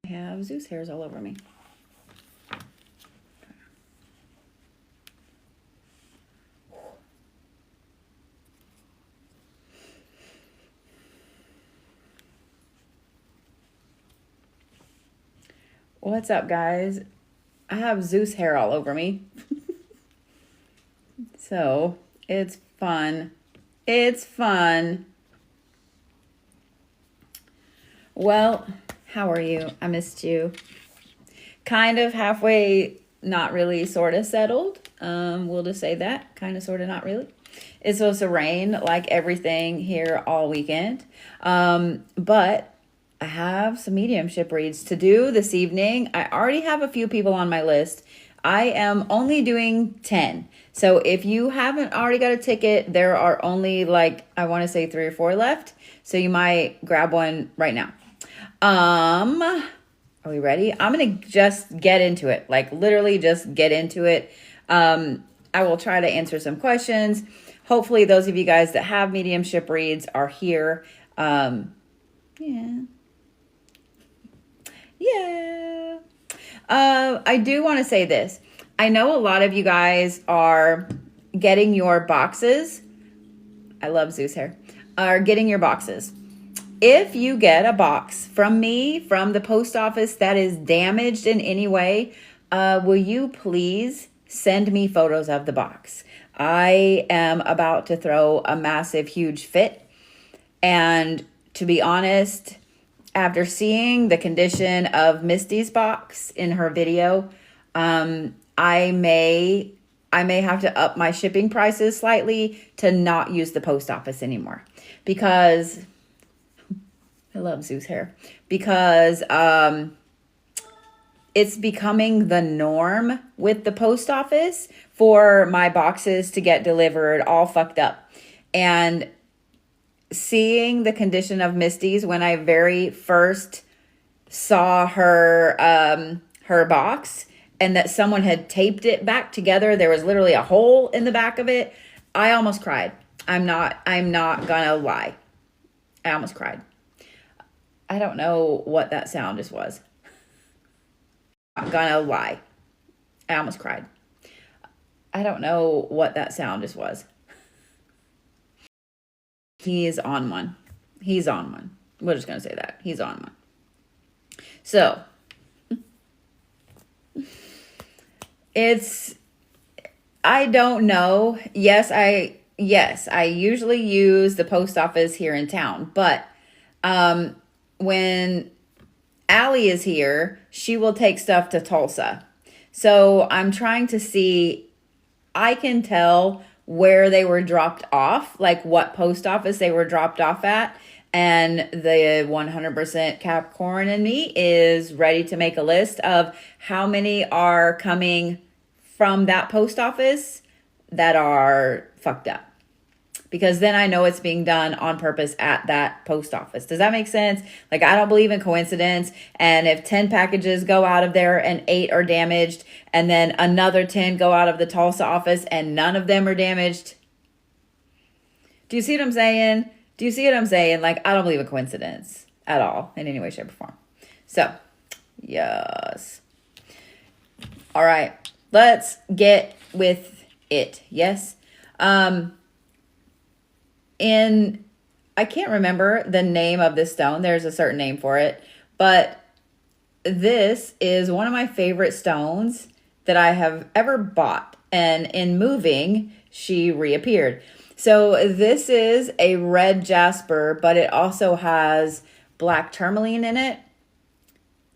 I have Zeus hairs all over me. What's up, guys? I have Zeus hair all over me. So it's fun. It's fun. Well, how are you? I missed you. Kind of halfway, not really, sort of settled. We'll just say that. Kind of, sort of, not really. It's supposed to rain like everything here all weekend. But I have some mediumship reads to do this evening. I already have a few people on my list. I am only doing 10. So if you haven't already got a ticket, there are only like, I want to say 3 or 4 left. So you might grab one right now. Are we ready? I'm going to just get into it. Like literally just get into it. I will try to answer some questions. Hopefully those of you guys that have mediumship reads are here. Yeah. I do want to say this. I know a lot of you guys are getting your boxes. I love Zeus hair. Are getting your boxes. If you get a box from me, from the post office that is damaged in any way, will you please send me photos of the box? I am about to throw a massive, huge fit. And to be honest, after seeing the condition of Misty's box in her video, I may have to up my shipping prices slightly to not use the post office anymore, because I love Zeus hair, because it's becoming the norm with the post office for my boxes to get delivered all fucked up. And seeing the condition of Misty's when I very first saw her her box, and that someone had taped it back together, there was literally a hole in the back of it, I almost cried. I'm not gonna lie. I almost cried. I don't know what that sound just was. I'm not gonna lie. I almost cried. I don't know what that sound just was. He is on one. He's on one. We're just going to say that. He's on one. So, I don't know. Yes, I usually use the post office here in town. But when Allie is here, she will take stuff to Tulsa. So I'm trying to see, I can tell where they were dropped off, like what post office they were dropped off at. And the 100% Capricorn in me is ready to make a list of how many are coming from that post office that are fucked up. Because then I know it's being done on purpose at that post office. Does that make sense? Like, I don't believe in coincidence. And if 10 packages go out of there and 8 are damaged, and then another 10 go out of the Tulsa office and none of them are damaged. Do you see what I'm saying? Do you see what I'm saying? Like, I don't believe in coincidence at all in any way, shape, or form. So, yes. All right. Let's get with it. Yes. I can't remember the name of this stone. There's a certain name for it. But this is one of my favorite stones that I have ever bought. And in moving, she reappeared. So this is a red jasper, but it also has black tourmaline in it.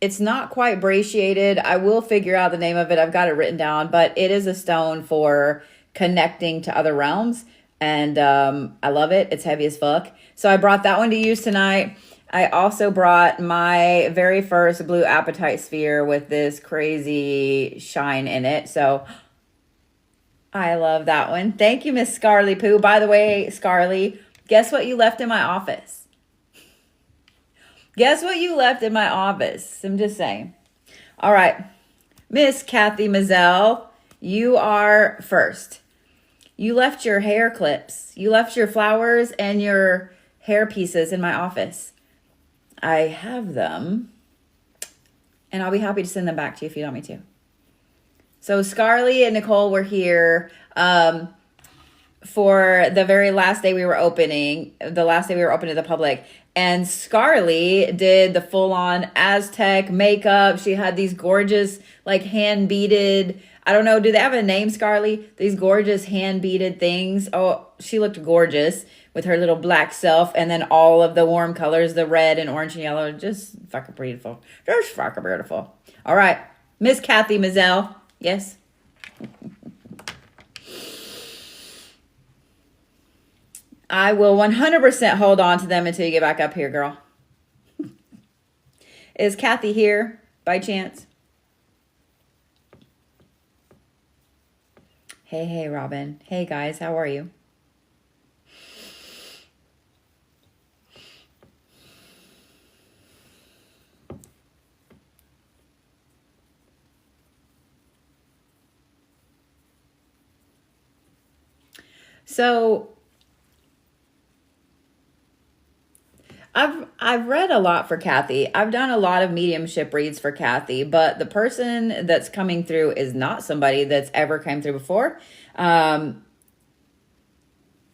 It's not quite brachiated. I will figure out the name of it. I've got it written down. But it is a stone for connecting to other realms. And I love it. It's heavy as fuck. So I brought that one to use tonight. I also brought my very first blue apatite sphere with this crazy shine in it. So I love that one. Thank you, Miss Scarlet Poo. By the way, Scarlet, guess what you left in my office? Guess what you left in my office? I'm just saying. All right. Miss Kathy Mazel, you are first. You left your hair clips. You left your flowers and your hair pieces in my office. I have them. And I'll be happy to send them back to you if you want me to. So Scarlet and Nicole were here for the very last day we were opening, the last day we were open to the public. And Scarlet did the full-on Aztec makeup. She had these gorgeous, like, hand-beaded, I don't know, do they have a name, Scarlet? These gorgeous hand-beaded things. Oh, she looked gorgeous with her little black self, and then all of the warm colors, the red and orange and yellow. Just fucking beautiful. Just fucking beautiful. All right. Miss Kathy Mazel. Yes? I will 100% hold on to them until you get back up here, girl. Is Kathy here by chance? Hey, Robin. Hey, guys. How are you? So I've read a lot for Kathy. I've done a lot of mediumship reads for Kathy, but the person that's coming through is not somebody that's ever come through before. And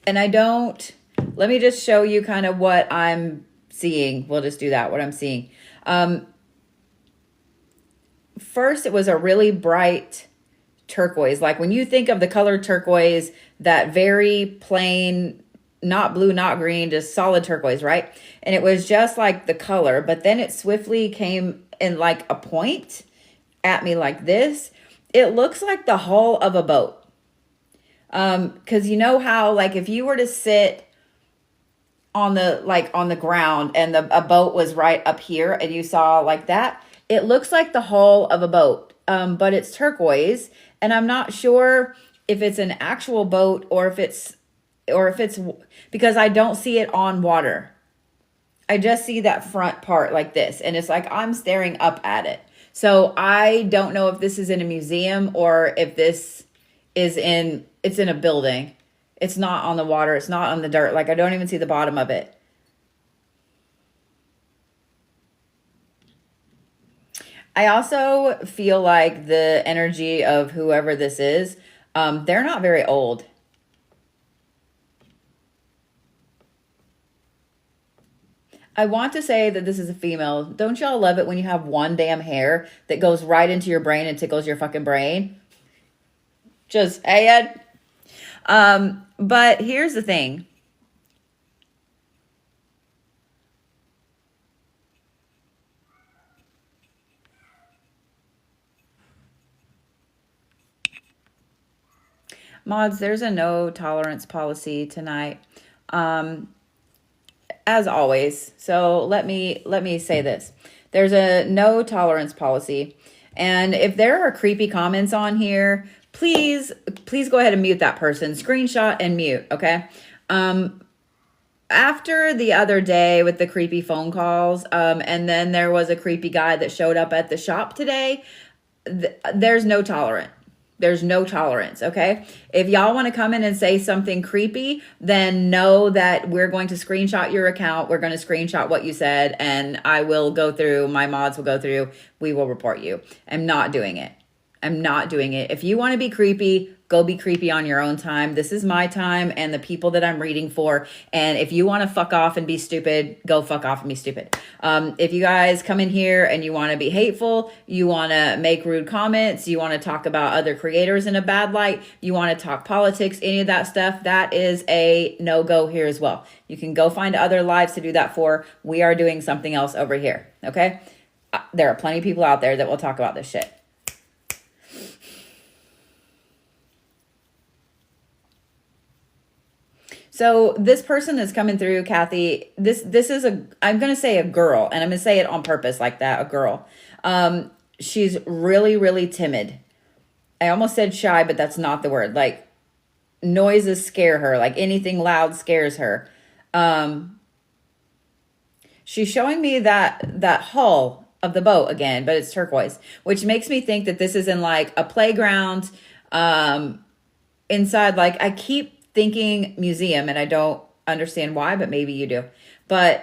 I don't, let me just show you kind of what I'm seeing. We'll just do that, what I'm seeing. First, it was a really bright turquoise. Like when you think of the color turquoise, that very plain, not blue, not green, just solid turquoise, right? And it was just like the color, but then it swiftly came in like a point at me like this. It looks like the hull of a boat. Cause you know how, like, if you were to sit on the ground and a boat was right up here and you saw like that, it looks like the hull of a boat. But it's turquoise, and I'm not sure if it's an actual boat or if it's because I don't see it on water. I just see that front part like this, and it's like I'm staring up at it. So I don't know if this is in a museum or if this is it's in a building. It's not on the water. It's not on the dirt. Like I don't even see the bottom of it. I also feel like the energy of whoever this is, they're not very old. I want to say that this is a female. Don't y'all love it when you have one damn hair that goes right into your brain and tickles your fucking brain? Just saying. But here's the thing. Mods, there's a no tolerance policy tonight. As always. So let me say this. There's a no tolerance policy. And if there are creepy comments on here, please go ahead and mute that person. Screenshot and mute, okay? After the other day with the creepy phone calls, and then there was a creepy guy that showed up at the shop today, there's no tolerance. There's no tolerance, okay? If y'all want to come in and say something creepy, then know that we're going to screenshot your account. We're going to screenshot what you said, and I will go through, my mods will go through, we will report you. I'm not doing it. I'm not doing it. If you want to be creepy, go be creepy on your own time. This is my time and the people that I'm reading for. And if you want to fuck off and be stupid, go fuck off and be stupid. If you guys come in here and you want to be hateful, you want to make rude comments, you want to talk about other creators in a bad light, you want to talk politics, any of that stuff, that is a no-go here as well. You can go find other lives to do that for. We are doing something else over here, okay? There are plenty of people out there that will talk about this shit. So this person that's coming through, Kathy, this is I'm going to say a girl, and I'm going to say it on purpose like that, a girl. She's really, really timid. I almost said shy, but that's not the word. Like noises scare her, like anything loud scares her. She's showing me that hull of the boat again, but it's turquoise, which makes me think that this is in like a playground, inside, like I keep thinking museum, and I don't understand why, but maybe you do. But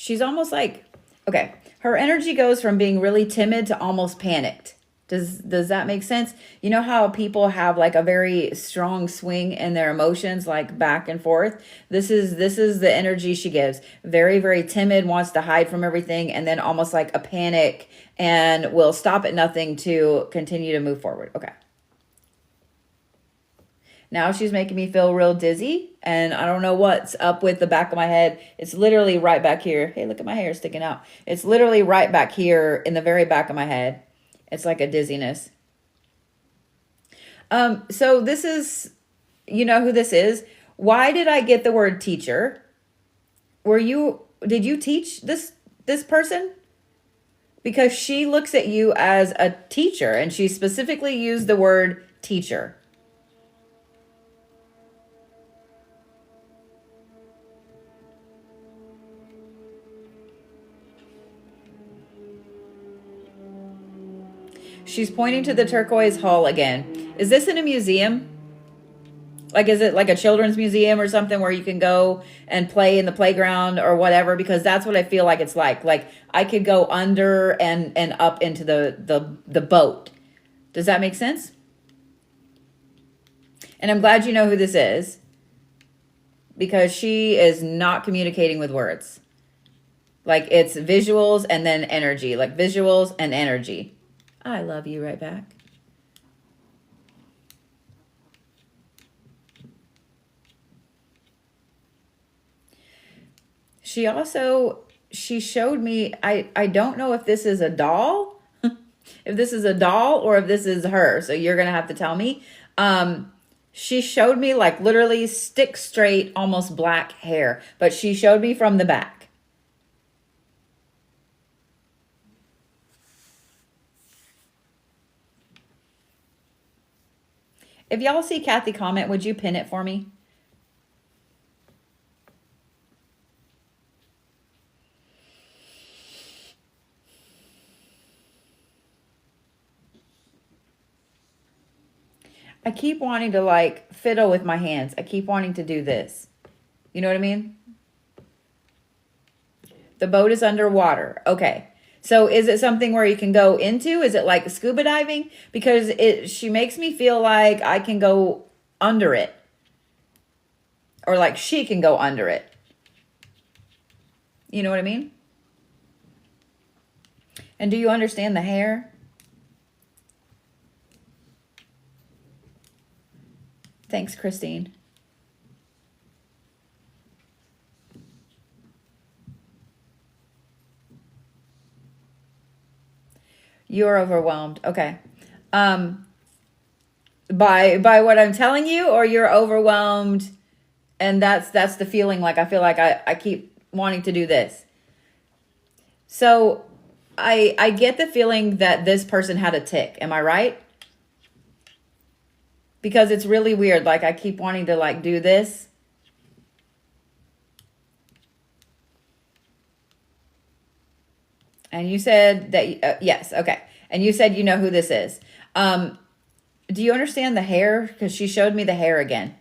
she's almost like, okay, her energy goes from being really timid to almost panicked. Does that make sense? You know how people have like a very strong swing in their emotions, like back and forth? This is the energy she gives. Very, very timid, wants to hide from everything, and then almost like a panic, and will stop at nothing to continue to move forward. Okay. Now she's making me feel real dizzy, and I don't know what's up with the back of my head. It's literally right back here. Hey, look at my hair sticking out. It's literally right back here in the very back of my head. It's like a dizziness. So this is, you know who this is? Why did I get the word teacher? Did you teach this person? Because she looks at you as a teacher, and she specifically used the word teacher. She's pointing to the turquoise hull again. Is this in a museum? Like, is it like a children's museum or something where you can go and play in the playground or whatever? Because that's what I feel like it's like. Like, I could go under and up into the boat. Does that make sense? And I'm glad you know who this is, because she is not communicating with words. Like, it's visuals and then energy. Like, visuals and energy. I love you right back. She showed me, I don't know if this is a doll, if this is a doll or if this is her. So you're going to have to tell me. She showed me like literally stick straight, almost black hair, but she showed me from the back. If y'all see Kathy comment, would you pin it for me? I keep wanting to like fiddle with my hands. I keep wanting to do this. You know what I mean? The boat is underwater. Okay. So is it something where you can go into? Is it like scuba diving? Because she makes me feel like I can go under it. Or like she can go under it. You know what I mean? And do you understand the hair? Thanks, Christine. You're overwhelmed. Okay. By what I'm telling you, or you're overwhelmed, and that's the feeling. Like, I feel like I keep wanting to do this. So I get the feeling that this person had a tick. Am I right? Because it's really weird. Like, I keep wanting to like do this. And you said that, yes, okay. And you said you know who this is. Do you understand the hair? Because she showed me the hair again.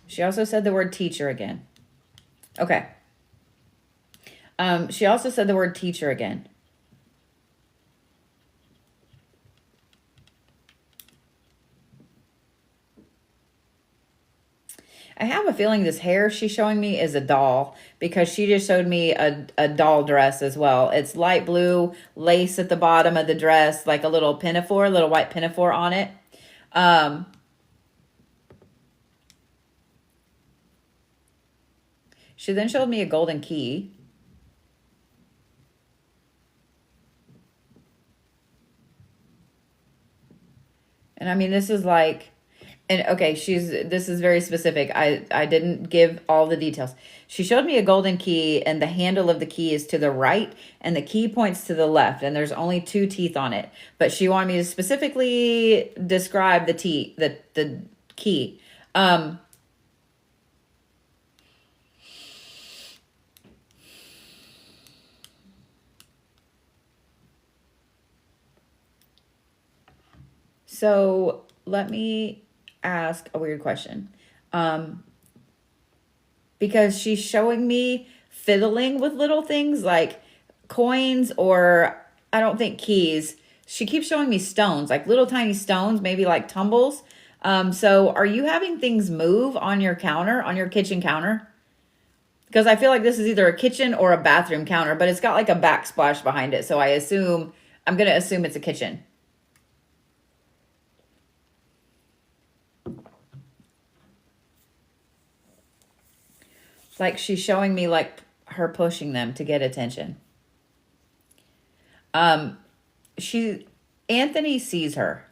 She also said the word teacher again. Okay. She also said the word teacher again. I have a feeling this hair she's showing me is a doll, because she just showed me a doll dress as well. It's light blue, lace at the bottom of the dress, like a little pinafore, a little white pinafore on it. She then showed me a golden key. And I mean, this is like, and okay, this is very specific. I didn't give all the details. She showed me a golden key, and the handle of the key is to the right and the key points to the left, and there's only 2 teeth on it. But she wanted me to specifically describe the key. So let me ask a weird question. Because she's showing me fiddling with little things like coins, or I don't think keys. She keeps showing me stones, like little tiny stones, maybe like tumbles. So are you having things move on your counter, on your kitchen counter? Because I feel like this is either a kitchen or a bathroom counter, but it's got like a backsplash behind it. So I'm going to assume it's a kitchen. Like she's showing me like her pushing them to get attention. Anthony sees her.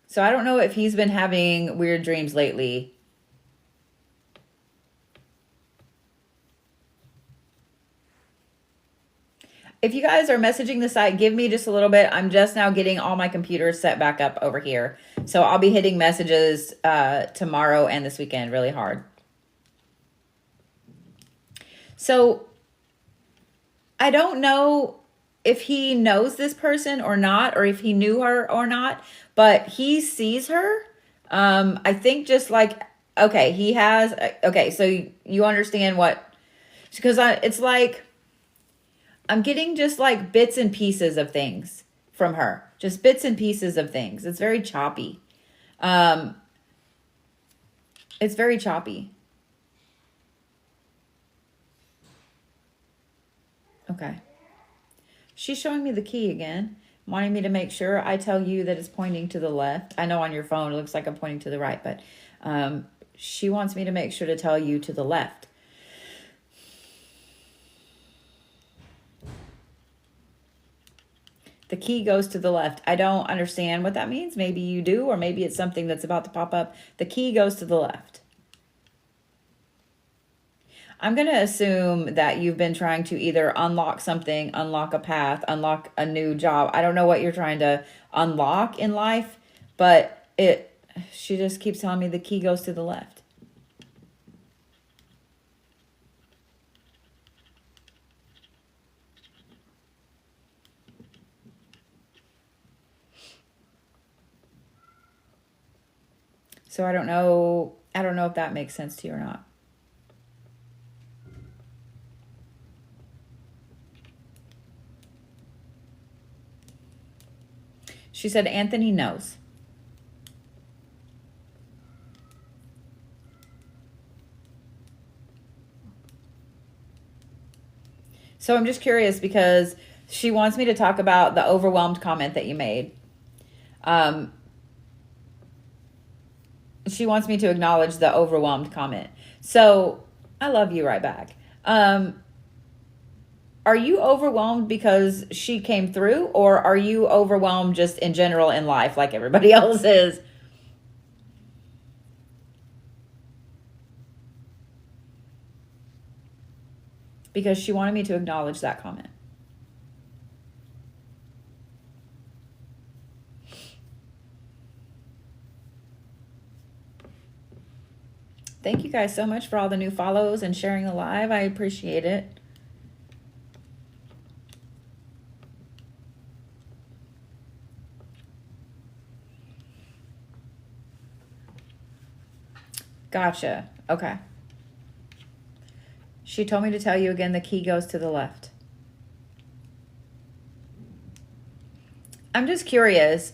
So I don't know if he's been having weird dreams lately. If you guys are messaging the site, give me just a little bit. I'm just now getting all my computers set back up over here. So I'll be hitting messages tomorrow and this weekend really hard. So I don't know if he knows this person or not, or if he knew her or not, but he sees her. I think just like, okay, he has, okay, so you understand what, because it's like, I'm getting just like bits and pieces of things from her. Just bits and pieces of things. It's very choppy. It's very choppy. Okay. She's showing me the key again, wanting me to make sure I tell you that it's pointing to the left. I know on your phone it looks like I'm pointing to the right, but she wants me to make sure to tell you to the left. The key goes to the left. I don't understand what that means. Maybe you do, or maybe it's something that's about to pop up. The key goes to the left. I'm going to assume that you've been trying to either unlock something, unlock a path, unlock a new job. I don't know what you're trying to unlock in life, but she just keeps telling me the key goes to the left. So I don't know if that makes sense to you or not. She said Anthony knows. So I'm just curious because she wants me to talk about the overwhelmed comment that you made. She wants me to acknowledge the overwhelmed comment. So I love you right back. Are you overwhelmed because she came through, or are you overwhelmed just in general in life like everybody else is? Because she wanted me to acknowledge that comment. Thank you guys so much for all the new follows and sharing the live. I appreciate it. Gotcha. Okay. She told me to tell you again, the key goes to the left. I'm just curious.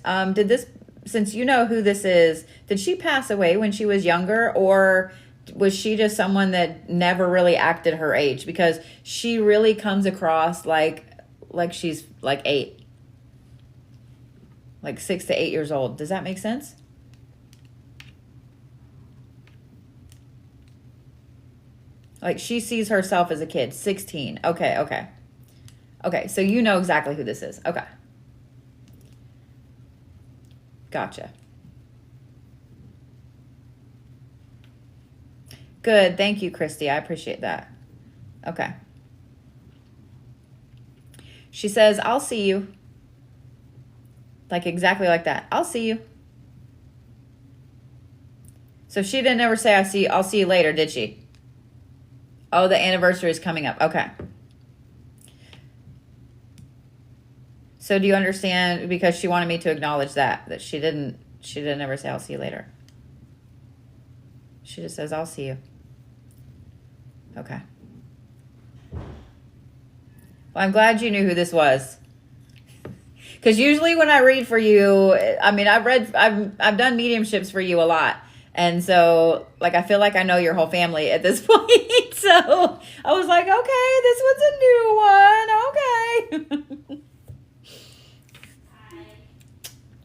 Since you know who this is, did she pass away when she was younger, or was she just someone that never really acted her age? Because she really comes across like she's like 8. Like 6 to 8 years old. Does that make sense? Like she sees herself as a kid, 16. Okay. Okay, so you know exactly who this is. Okay. Gotcha. Good. Thank you, Christy. I appreciate that. Okay. She says, I'll see you. Like exactly like that. I'll see you. So she didn't ever say, I'll see you later, did she? Oh, the anniversary is coming up. Okay. So do you understand? Because she wanted me to acknowledge that she didn't ever say, I'll see you later. She just says, I'll see you. Okay. Well, I'm glad you knew who this was. Because usually when I read for you, I mean, I've done mediumships for you a lot. And so, like, I feel like I know your whole family at this point. So I was like, okay, this one's a new one. Okay.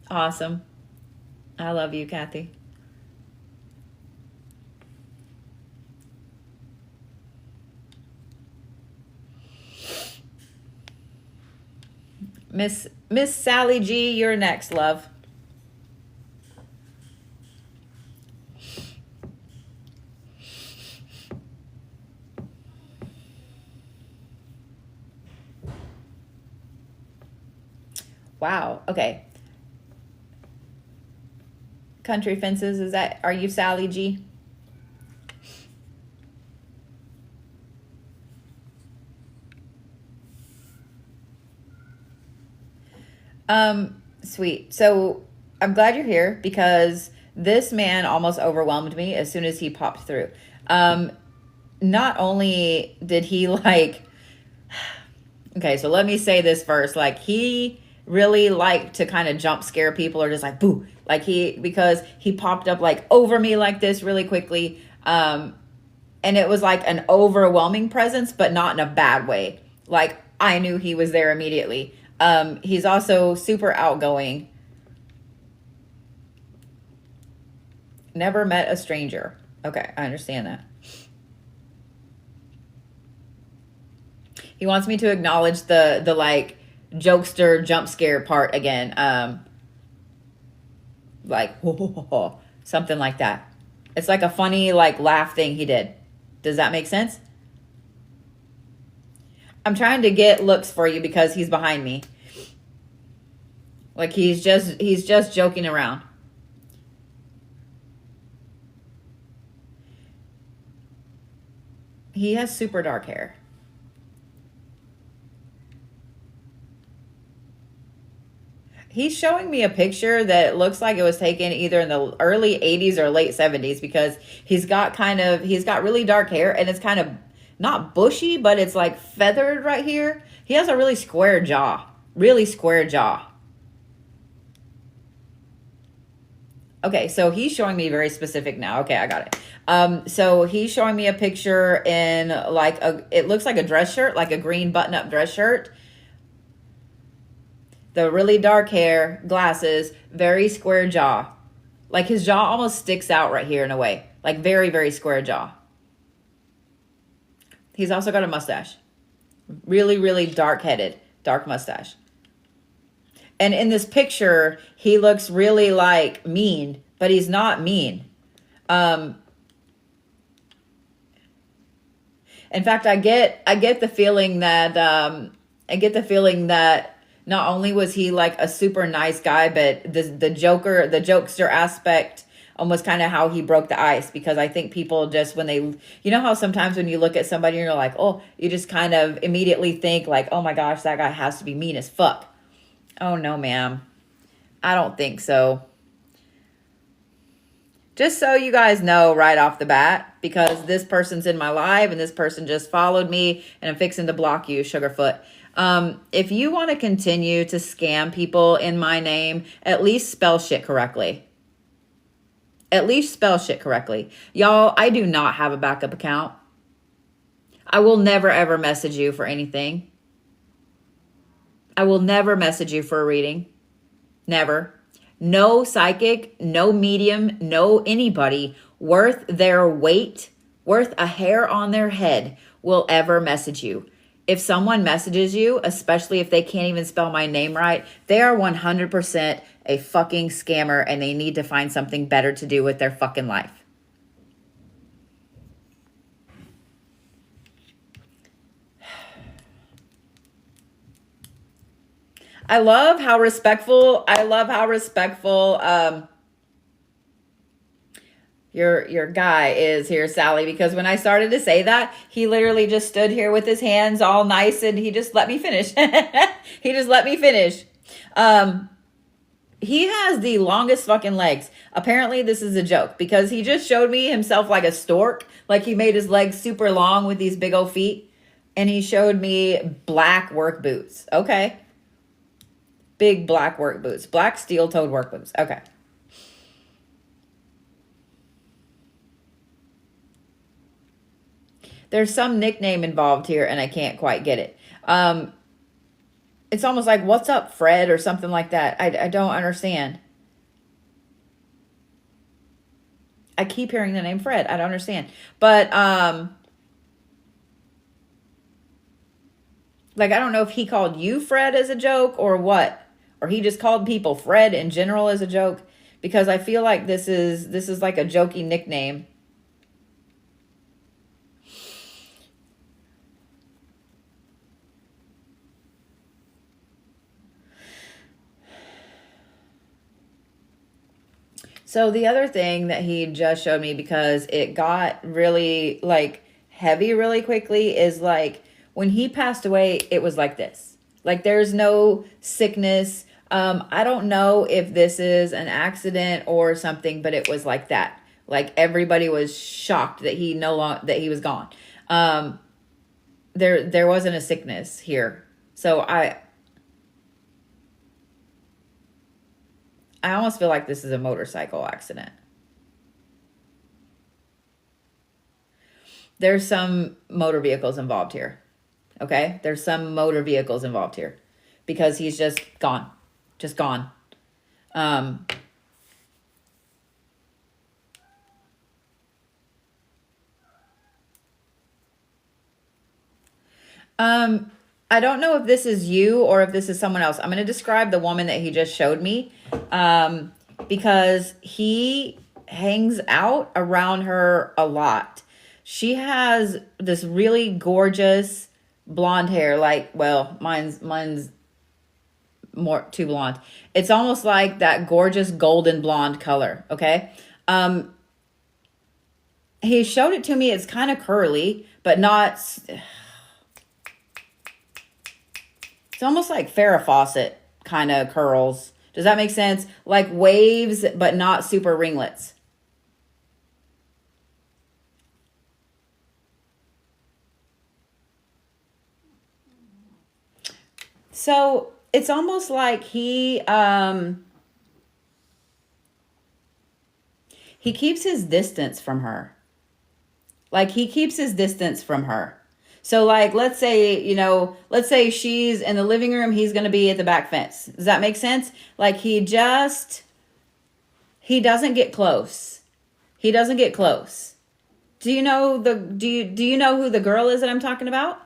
Awesome. I love you, Kathy. Miss Sally G, you're next, love. Wow. Okay. Country Fences, are you Sally G? Sweet. So I'm glad you're here because this man almost overwhelmed me as soon as he popped through. Not only did he okay, so let me say this first. Like, he really liked to kind of jump scare people or just like, boo. Like, because he popped up like over me like this really quickly. And it was like an overwhelming presence, but not in a bad way. Like, I knew he was there immediately. He's also super outgoing. Never met a stranger. Okay, I understand that. He wants me to acknowledge the like jokester jump scare part again. Like something like that. It's like a funny like laugh thing he did. Does that make sense? I'm trying to get looks for you because he's behind me. Like, he's just joking around. He has super dark hair. He's showing me a picture that looks like it was taken either in the early 80s or late 70s because he's got really dark hair and it's kind of not bushy, but it's like feathered right here. He has a really square jaw. Really square jaw. Okay, so he's showing me very specific now. Okay, I got it. So he's showing me a picture in like it looks like a dress shirt, like a green button-up dress shirt. The really dark hair, glasses, very square jaw. Like, his jaw almost sticks out right here in a way. Like, very, very square jaw. He's also got a mustache. Really, really dark-headed, dark mustache. And in this picture, he looks really like mean, but he's not mean. In fact, I get the feeling that not only was he like a super nice guy, but the jokester aspect almost kind of how he broke the ice, because I think people just when they, you know how sometimes when you look at somebody and you're like, oh, you just kind of immediately think like, oh my gosh, that guy has to be mean as fuck. Oh no, ma'am. I don't think so. Just so you guys know right off the bat, because this person's in my live and this person just followed me and I'm fixing to block you, Sugarfoot. If you want to continue to scam people in my name, at least spell shit correctly. At least spell shit correctly. Y'all, I do not have a backup account. I will never ever message you for anything. I will never message you for a reading. Never. No psychic, no medium, no anybody worth their weight, worth a hair on their head will ever message you. If someone messages you, especially if they can't even spell my name right, they are 100% a fucking scammer and they need to find something better to do with their fucking life. I love how respectful your guy is here, Sally, because when I started to say that, he literally just stood here with his hands all nice and he just let me finish. He just let me finish. Um, he has the longest fucking legs. Apparently, this is a joke because he just showed me himself like a stork. Like he made his legs super long with these big old feet. And he showed me black work boots. Okay. Big black work boots. Black steel-toed work boots. Okay. There's some nickname involved here, and I can't quite get it. It's almost like, what's up, Fred, or something like that. I don't understand. I keep hearing the name Fred. I don't understand. But, like, I don't know if he called you Fred as a joke or what. Or he just called people Fred in general as a joke. Because I feel like this is like a jokey nickname. So the other thing that he just showed me, because it got really like heavy really quickly, is like when he passed away, it was like this. Like there's no sickness. I don't know if this is an accident or something, but it was like that. Like everybody was shocked that he was gone. There wasn't a sickness here. So I almost feel like this is a motorcycle accident. There's some motor vehicles involved here. Okay? There's some motor vehicles involved here because he's just gone. Just gone. Um, I don't know if this is you or if this is someone else. I'm going to describe the woman that he just showed me, because he hangs out around her a lot. She has this really gorgeous blonde hair. Like, well, mine's more too blonde. It's almost like that gorgeous golden blonde color. Okay. He showed it to me. It's kind of curly, but not. It's almost like Farrah Fawcett kind of curls. Does that make sense? Like waves, but not super ringlets. So it's almost like he keeps his distance from her. Like he keeps his distance from her. So like let's say she's in the living room, he's going to be at the back fence. Does that make sense? Like he doesn't get close. He doesn't get close. Do you know who the girl is that I'm talking about?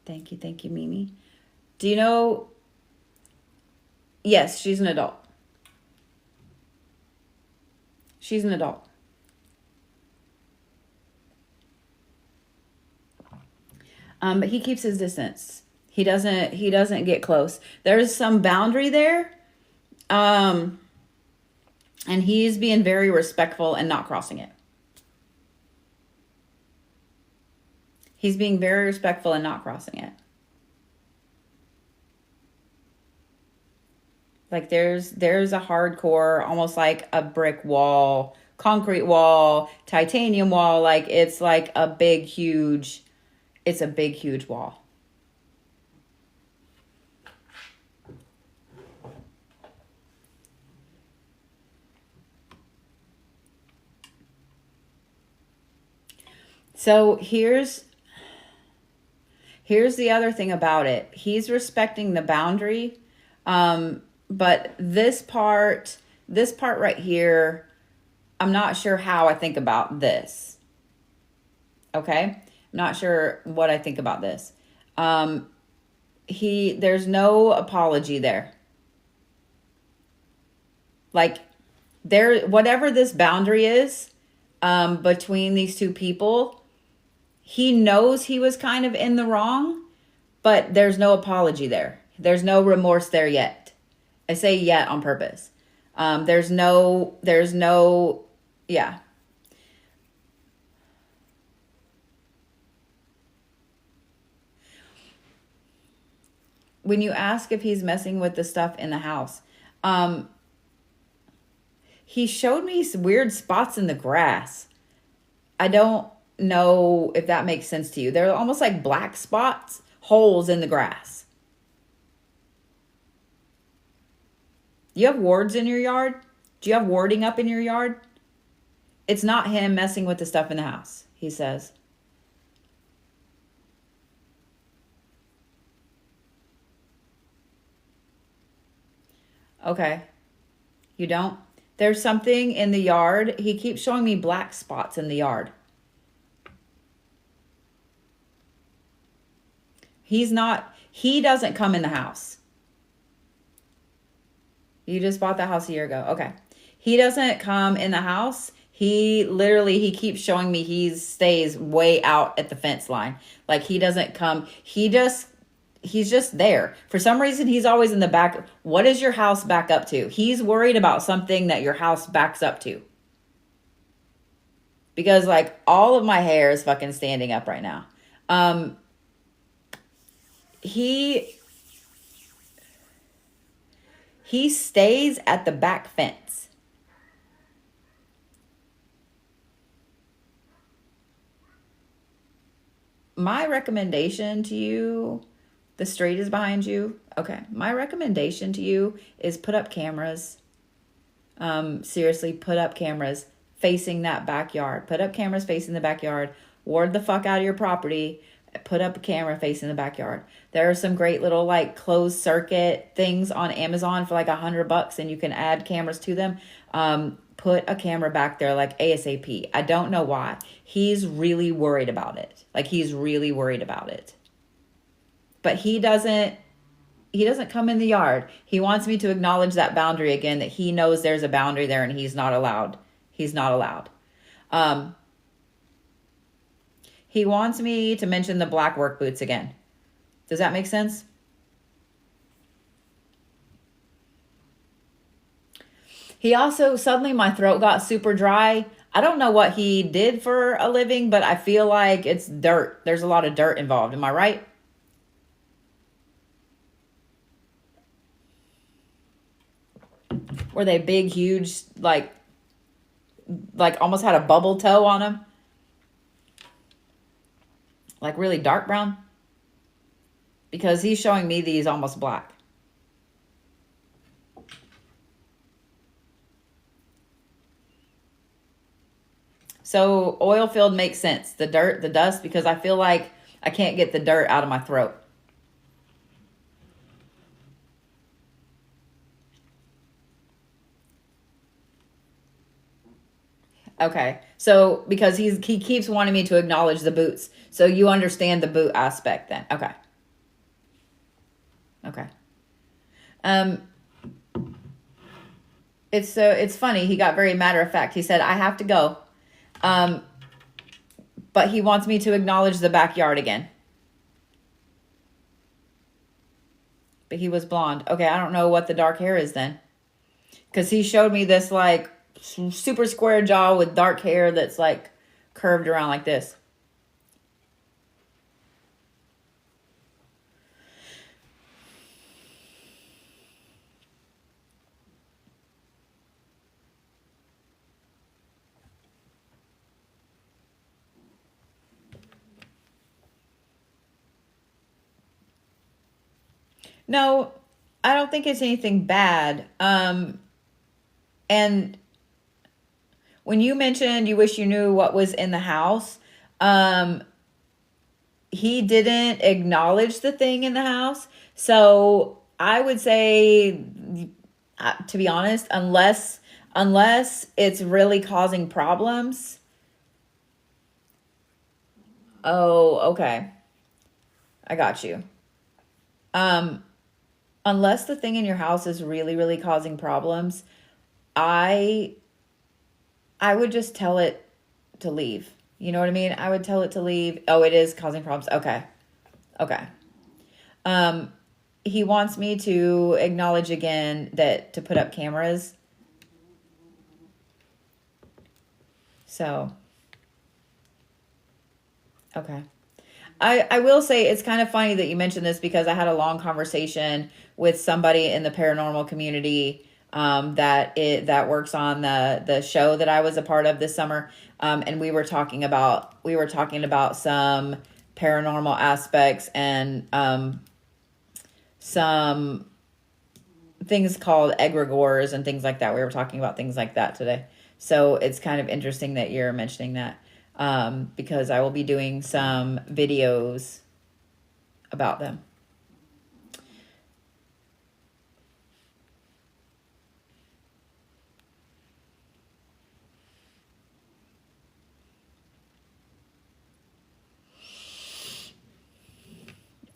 Thank you, Mimi. Do you know? Yes, she's an adult. She's an adult. But he keeps his distance. He doesn't get close. There's some boundary there. Um, and he's being very respectful and not crossing it. He's being very respectful and not crossing it. Like there's a hardcore, almost like a brick wall, concrete wall, titanium wall. Like it's like it's a big, huge wall. So here's the other thing about it. He's respecting the boundary. But this part right here, I'm not sure how I think about this. Okay? I'm not sure what I think about this. There's no apology there. Like whatever this boundary is, between these two people, he knows he was kind of in the wrong, but there's no apology there. There's no remorse there yet. I say yet on purpose. Yeah. when you ask if he's messing with the stuff in the house, he showed me some weird spots in the grass. I don't know if that makes sense to you. They're almost like black spots, holes in the grass. Do you have wards in your yard? Do you have warding up in your yard? It's not him messing with the stuff in the house, he says. Okay. You don't? There's something in the yard. He keeps showing me black spots in the yard. He doesn't come in the house. You just bought the house a year ago. Okay. He doesn't come in the house. He keeps showing me he stays way out at the fence line. Like he doesn't come. He's just there. For some reason, he's always in the back. What does your house back up to? He's worried about something that your house backs up to. Because like all of my hair is fucking standing up right now. He stays at the back fence. My recommendation to you, the street is behind you. Okay. My recommendation to you is put up cameras. Seriously, put up cameras facing that backyard. Put up cameras facing the backyard. Ward the fuck out of your property. Put up a camera facing the backyard. There are some great little like closed circuit things on Amazon for like $100 and you can add cameras to them. Put a camera back there like ASAP. I don't know why. He's really worried about it. Like he's really worried about it. But he doesn't come in the yard. He wants me to acknowledge that boundary again, that he knows there's a boundary there and he's not allowed. He's not allowed. He wants me to mention the black work boots again. Does that make sense? He also, suddenly my throat got super dry. I don't know what he did for a living, but I feel like it's dirt. There's a lot of dirt involved. Am I right? Were they big, huge, like almost had a bubble toe on them? Like really dark brown? Because he's showing me these almost black. So oil filled makes sense. The dirt, the dust, because I feel like I can't get the dirt out of my throat. Okay. So because he keeps wanting me to acknowledge the boots. So you understand the boot aspect then. Okay. Okay. It's funny. He got very matter of fact. He said, I have to go. But he wants me to acknowledge the backyard again. But he was blonde. Okay, I don't know what the dark hair is then. Because he showed me this like super square jaw with dark hair that's like curved around like this. No, I don't think it's anything bad. And when you mentioned you wish you knew what was in the house, he didn't acknowledge the thing in the house. So I would say, to be honest, unless it's really causing problems. Oh, okay. I got you. Unless the thing in your house is really, really causing problems, I would just tell it to leave. You know what I mean? I would tell it to leave. Oh, it is causing problems. Okay. Okay. He wants me to acknowledge again that to put up cameras. So, okay. I will say it's kind of funny that you mentioned this because I had a long conversation with somebody in the paranormal community that works on the show that I was a part of this summer, and we were talking about some paranormal aspects and some things called egregores and things like that. We were talking about things like that today. So it's kind of interesting that you're mentioning that, because I will be doing some videos about them.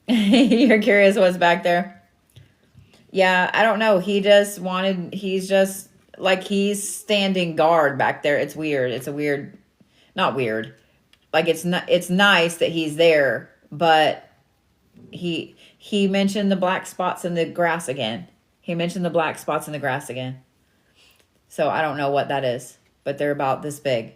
You're curious what's back there? Yeah, I don't know. He's just like he's standing guard back there. It's weird. It's a weird, not weird. Like it's nice that he's there, but he mentioned the black spots in the grass again. He mentioned the black spots in the grass again. So I don't know what that is, but they're about this big.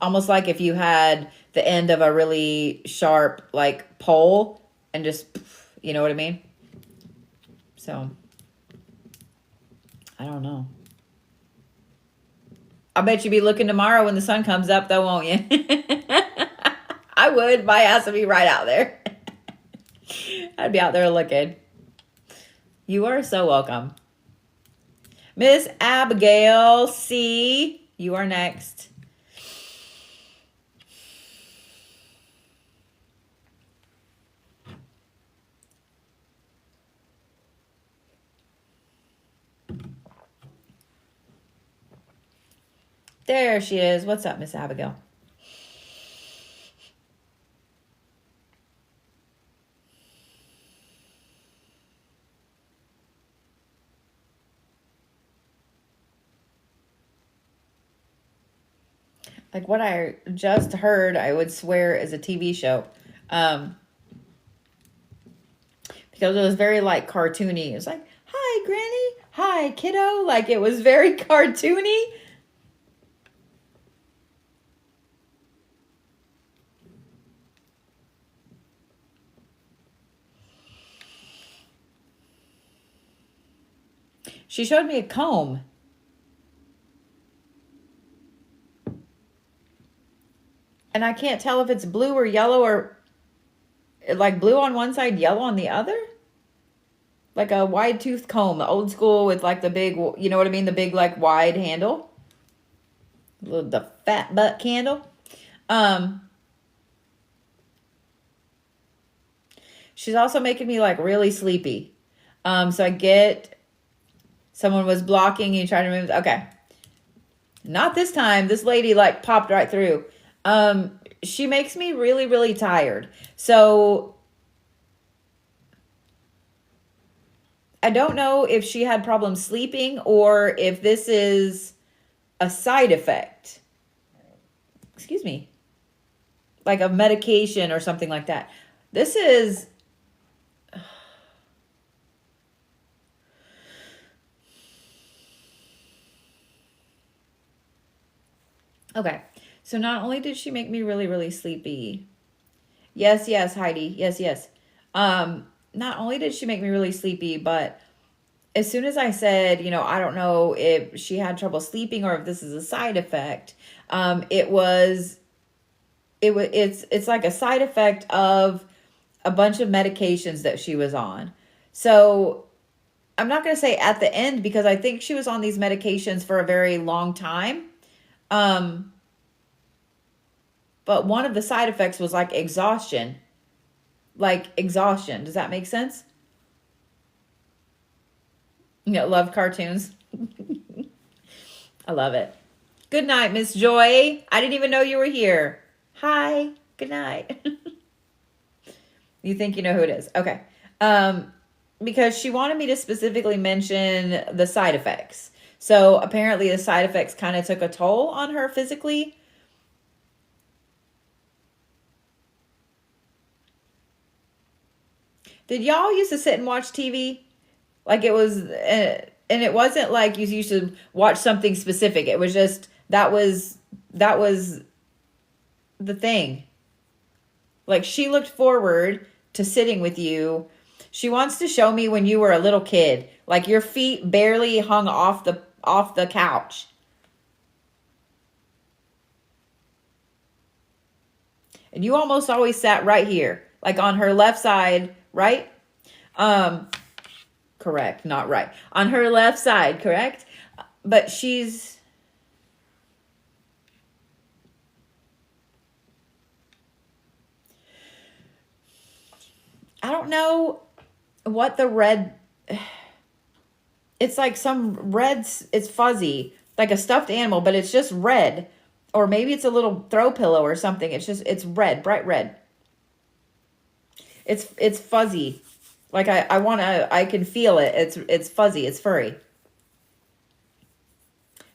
Almost like if you had the end of a really sharp like pole and just, you know what I mean? So I don't know. I bet you'd be looking tomorrow when the sun comes up though, won't you? I would. My ass would be right out there. I'd be out there looking. You are so welcome. Miss Abigail C, you are next. There she is. What's up, Miss Abigail? Like what I just heard, I would swear is a TV show. Because it was very like cartoony. It was like, hi, Granny. Hi, kiddo. Like it was very cartoony. She showed me a comb. And I can't tell if it's blue or yellow or like blue on one side, yellow on the other. Like a wide tooth comb, the old school with like the big, you know what I mean? The big like wide handle. The fat butt candle. She's also making me like really sleepy. So I get someone was blocking you trying to move. Okay. Not this time. This lady like popped right through. She makes me really, really tired. So I don't know if she had problems sleeping or if this is a side effect. Excuse me. Like a medication or something like that. This is... Okay. So not only did she make me really, really sleepy. Yes, yes, Heidi. Yes, yes. Not only did she make me really sleepy, but as soon as I said, you know, I don't know if she had trouble sleeping or if this is a side effect, it's like a side effect of a bunch of medications that she was on. So I'm not going to say at the end because I think she was on these medications for a very long time. But one of the side effects was like exhaustion. Like exhaustion. Does that make sense? You know, love cartoons. I love it. Good night, Miss Joy. I didn't even know you were here. Hi. Good night. You think you know who it is. Okay. Because she wanted me to specifically mention the side effects. So apparently the side effects kind of took a toll on her physically. Did y'all used to sit and watch TV? Like it was, and it wasn't like you used to watch something specific. It was just, that was the thing. Like she looked forward to sitting with you. She wants to show me when you were a little kid, like your feet barely hung off the couch. And you almost always sat right here, like on her left side, right? Correct, not right. On her left side, correct? But she's... I don't know what the red... It's like some reds, it's fuzzy, like a stuffed animal, but it's just red. Or maybe it's a little throw pillow or something. It's red, bright red. It's fuzzy. Like I can feel it. It's fuzzy, it's furry.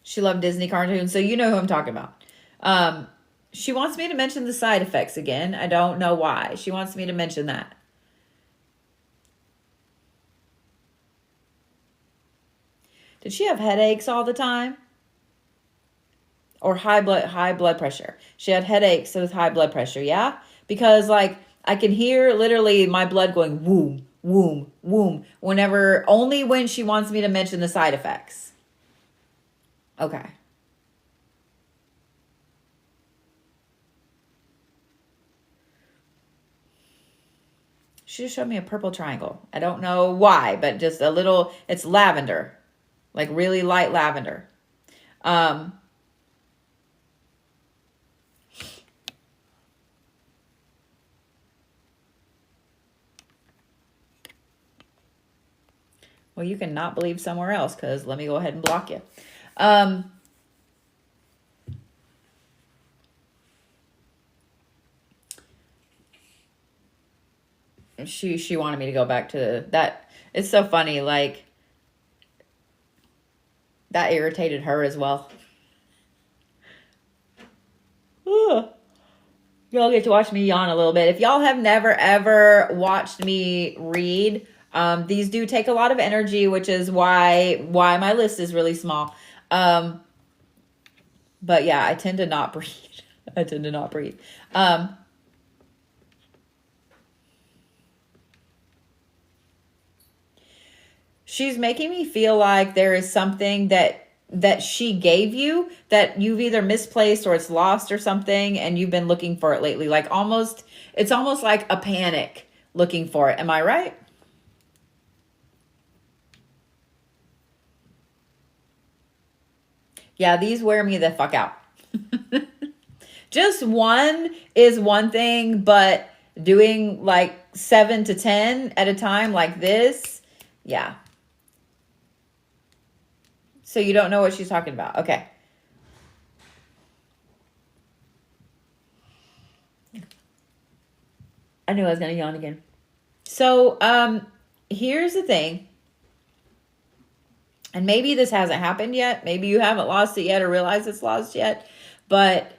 She loved Disney cartoons, so you know who I'm talking about. She wants me to mention the side effects again. I don't know why. She wants me to mention that. Did she have headaches all the time? Or high blood pressure? She had headaches with high blood pressure, yeah? Because like I can hear literally my blood going whoom, whoom, whoom only when she wants me to mention the side effects. Okay. She just showed me a purple triangle. I don't know why, but just a little, it's lavender. Like really light lavender. Well, you can not believe somewhere else because let me go ahead and block you. She wanted me to go back to that. It's so funny. Like that irritated her as well. Y'all get to watch me yawn a little bit. If y'all have never ever watched me read, these do take a lot of energy, which is why my list is really small. But yeah, I tend to not breathe. I tend to not breathe. She's making me feel like there is something that she gave you that you've either misplaced or it's lost or something, and you've been looking for it lately. Like it's almost like a panic looking for it. Am I right? Yeah, these wear me the fuck out. Just one is one thing, but doing like 7 to 10 at a time like this, yeah. So you don't know what she's talking about. Okay. I knew I was going to yawn again. So, here's the thing. And maybe this hasn't happened yet. Maybe you haven't lost it yet or realized it's lost yet. But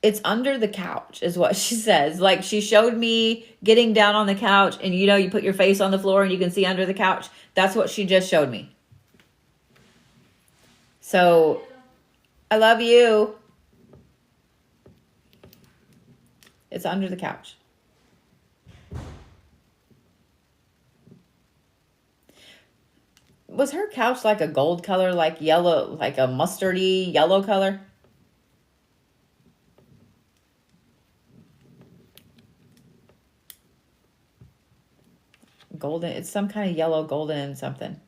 it's under the couch is what she says. Like she showed me getting down on the couch and you put your face on the floor and you can see under the couch. That's what she just showed me. So I love you. It's under the couch. Was her couch like a gold color, like yellow, like a mustardy yellow color? Golden. It's some kind of yellow golden something.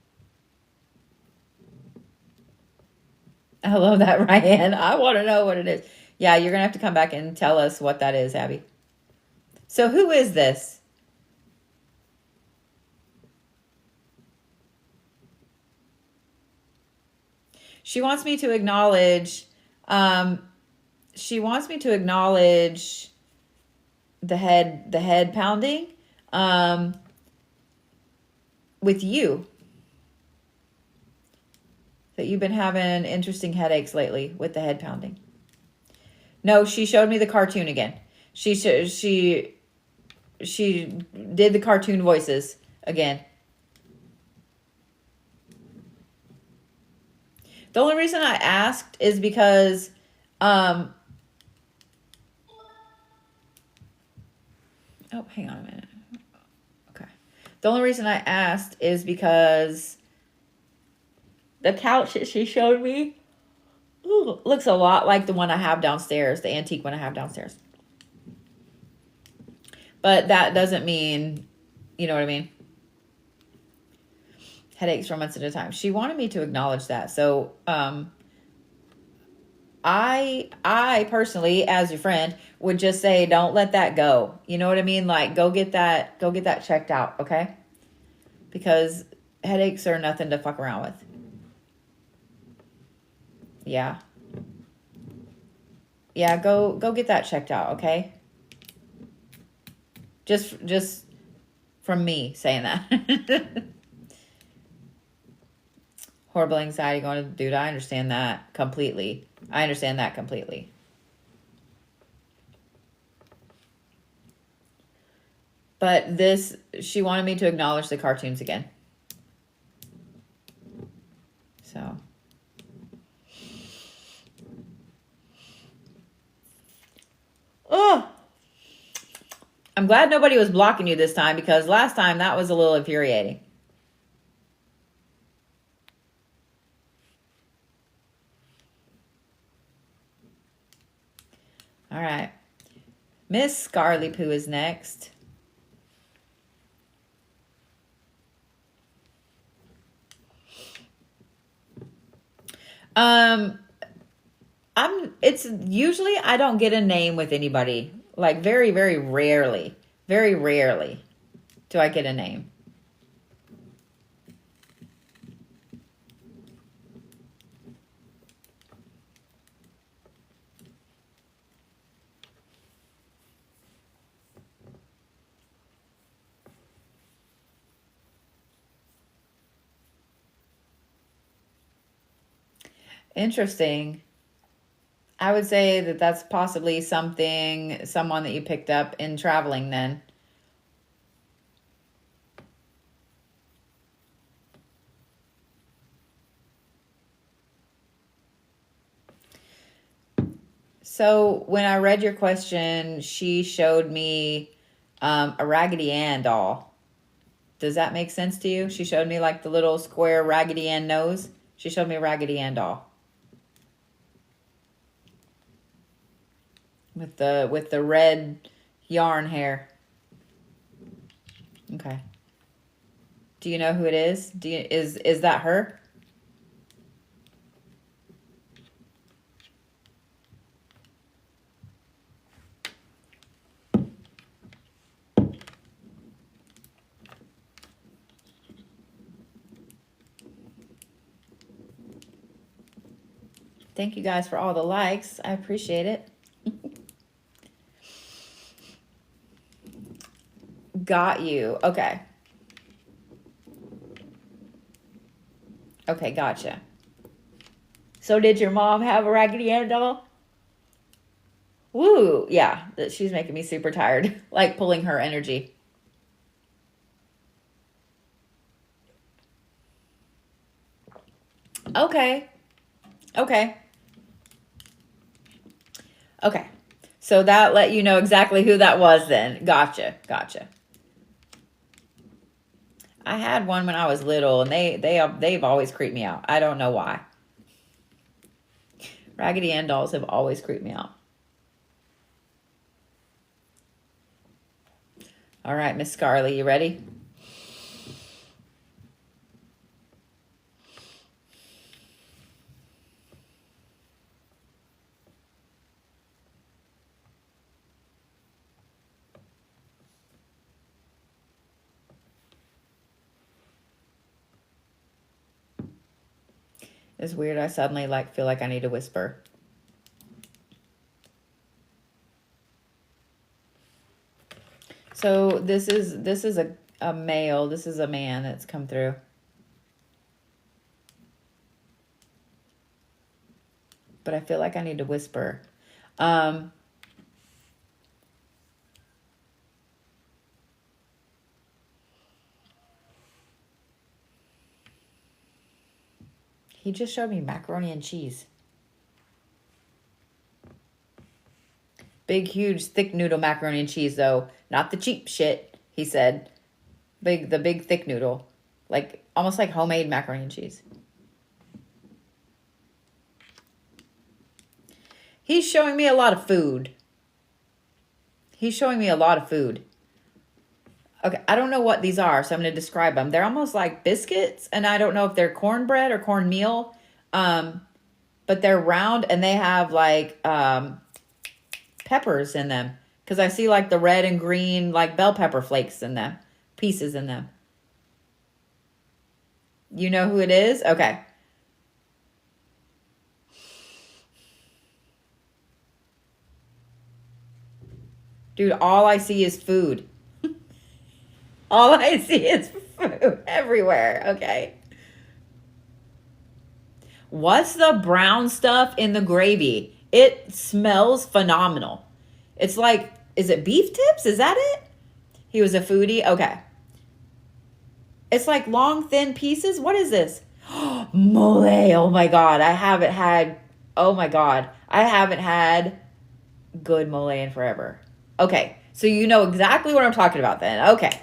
I love that, Ryan. I want to know what it is. Yeah, you're going to have to come back and tell us what that is, Abby. So who is this? She wants me to acknowledge, the head pounding, with you. That you've been having interesting headaches lately with the head pounding. No, she showed me the cartoon again. She did the cartoon voices again. The only reason I asked is because Oh, hang on a minute. Okay. The only reason I asked is because the couch that she showed me looks a lot like the one I have downstairs, the antique one I have downstairs. But that doesn't mean, you know what I mean? Headaches for months at a time. She wanted me to acknowledge that. So, I personally, as your friend, would just say, don't let that go. You know what I mean? Like, go get that checked out, okay? Because headaches are nothing to fuck around with. Yeah. Yeah, go get that checked out, okay? Just from me saying that. Horrible anxiety going to, dude, I understand that completely. But this, she wanted me to acknowledge the cartoons again. So. Oh. I'm glad nobody was blocking you this time, because last time that was a little infuriating. All right. Miss Scarlet Poo is next. It's usually I don't get a name with anybody. Like very, very rarely do I get a name. Interesting. I would say that that's possibly someone that you picked up in traveling then. So when I read your question, she showed me a Raggedy Ann doll. Does that make sense to you? She showed me like the little square Raggedy Ann nose. She showed me a Raggedy Ann doll. With the red yarn hair. Okay. Do you know who it is? Is that her? Thank you guys for all the likes. I appreciate it. Got you. Okay. Okay, gotcha. So did your mom have a Raggedy Ann doll? Woo, yeah. She's making me super tired. Like pulling her energy. Okay. Okay. Okay. So that let you know exactly who that was then. Gotcha. I had one when I was little, and they've always creeped me out. I don't know why. Raggedy Ann dolls have always creeped me out. All right, Miss Scarlet, you ready? It's weird. I suddenly feel like I need to whisper. So this is a male. This is a man that's come through. But I feel like I need to whisper. He just showed me macaroni and cheese. Big, huge, thick noodle macaroni and cheese, though. Not the cheap shit, he said. The big, thick noodle. Like, almost like homemade macaroni and cheese. He's showing me a lot of food. He's showing me a lot of food. Okay, I don't know what these are, so I'm going to describe them. They're almost like biscuits, and I don't know if they're cornbread or cornmeal. But they're round, and they have like peppers in them. Because I see like the red and green like bell pepper flakes in them. Pieces in them. You know who it is? Okay. Dude, all I see is food. All I see is food everywhere. Okay. What's the brown stuff in the gravy? It smells phenomenal. It's like, is it beef tips? Is that it? He was a foodie? Okay. It's like long, thin pieces. What is this? Mole. Oh my God. Oh my God. I haven't had good mole in forever. Okay. So you know exactly what I'm talking about then. Okay.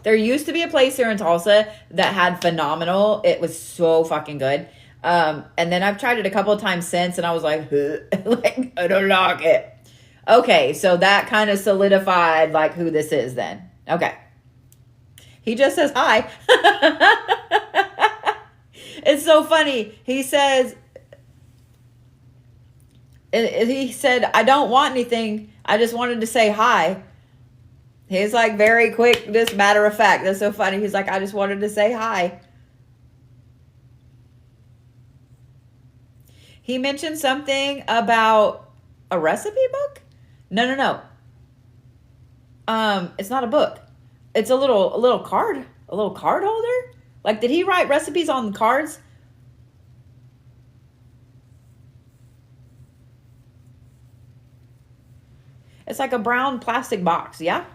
There used to be a place here in Tulsa that had phenomenal. It was so fucking good. And then I've tried it a couple of times since, and I was like, like, I don't like it. Okay, so that kind of solidified like who this is then. Okay. He just says hi. It's so funny. He said, I don't want anything. I just wanted to say hi. He's like very quick, just matter of fact. That's so funny. He's like, I just wanted to say hi. He mentioned something about a recipe book? No. It's not a book. It's a little card holder. Like, did he write recipes on cards? It's like a brown plastic box, yeah?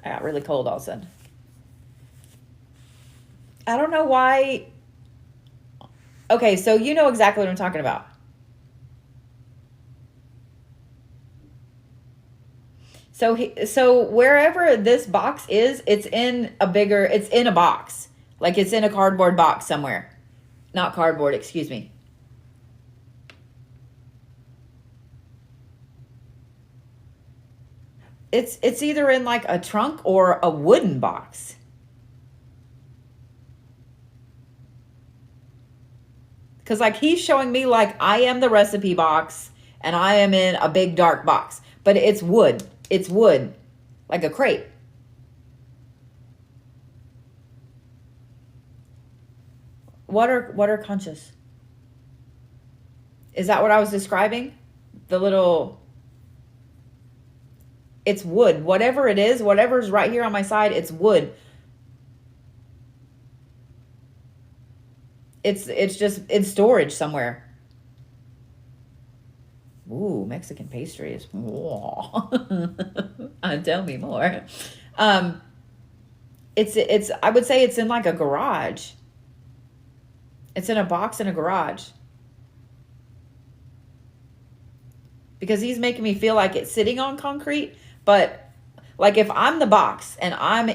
I got really cold all of a sudden. I don't know why. Okay, so you know exactly what I'm talking about. So wherever this box is, it's in a box. Like it's in a cardboard box somewhere. Not cardboard, excuse me. It's either in like a trunk or a wooden box. Because like he's showing me like I am the recipe box and I am in a big dark box. But it's wood. It's wood. Like a crepe. What are conchas? Is that what I was describing? The little... It's wood. Whatever it is, whatever's right here on my side, it's wood. It's just in storage somewhere. Ooh, Mexican pastries. Tell me more. It's I would say it's in like a garage. It's in a box in a garage. Because he's making me feel like it's sitting on concrete, but like if I'm the box and I'm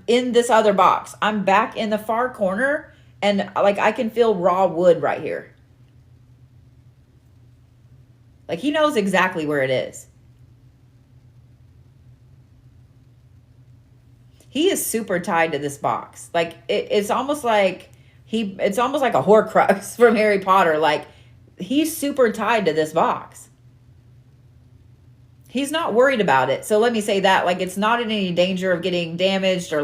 in this other box. I'm back in the far corner and like I can feel raw wood right here. Like he knows exactly where it is. He is super tied to this box. Like it's almost like it's almost like a Horcrux from Harry Potter. Like he's super tied to this box. He's not worried about it. So let me say that. Like, it's not in any danger of getting damaged or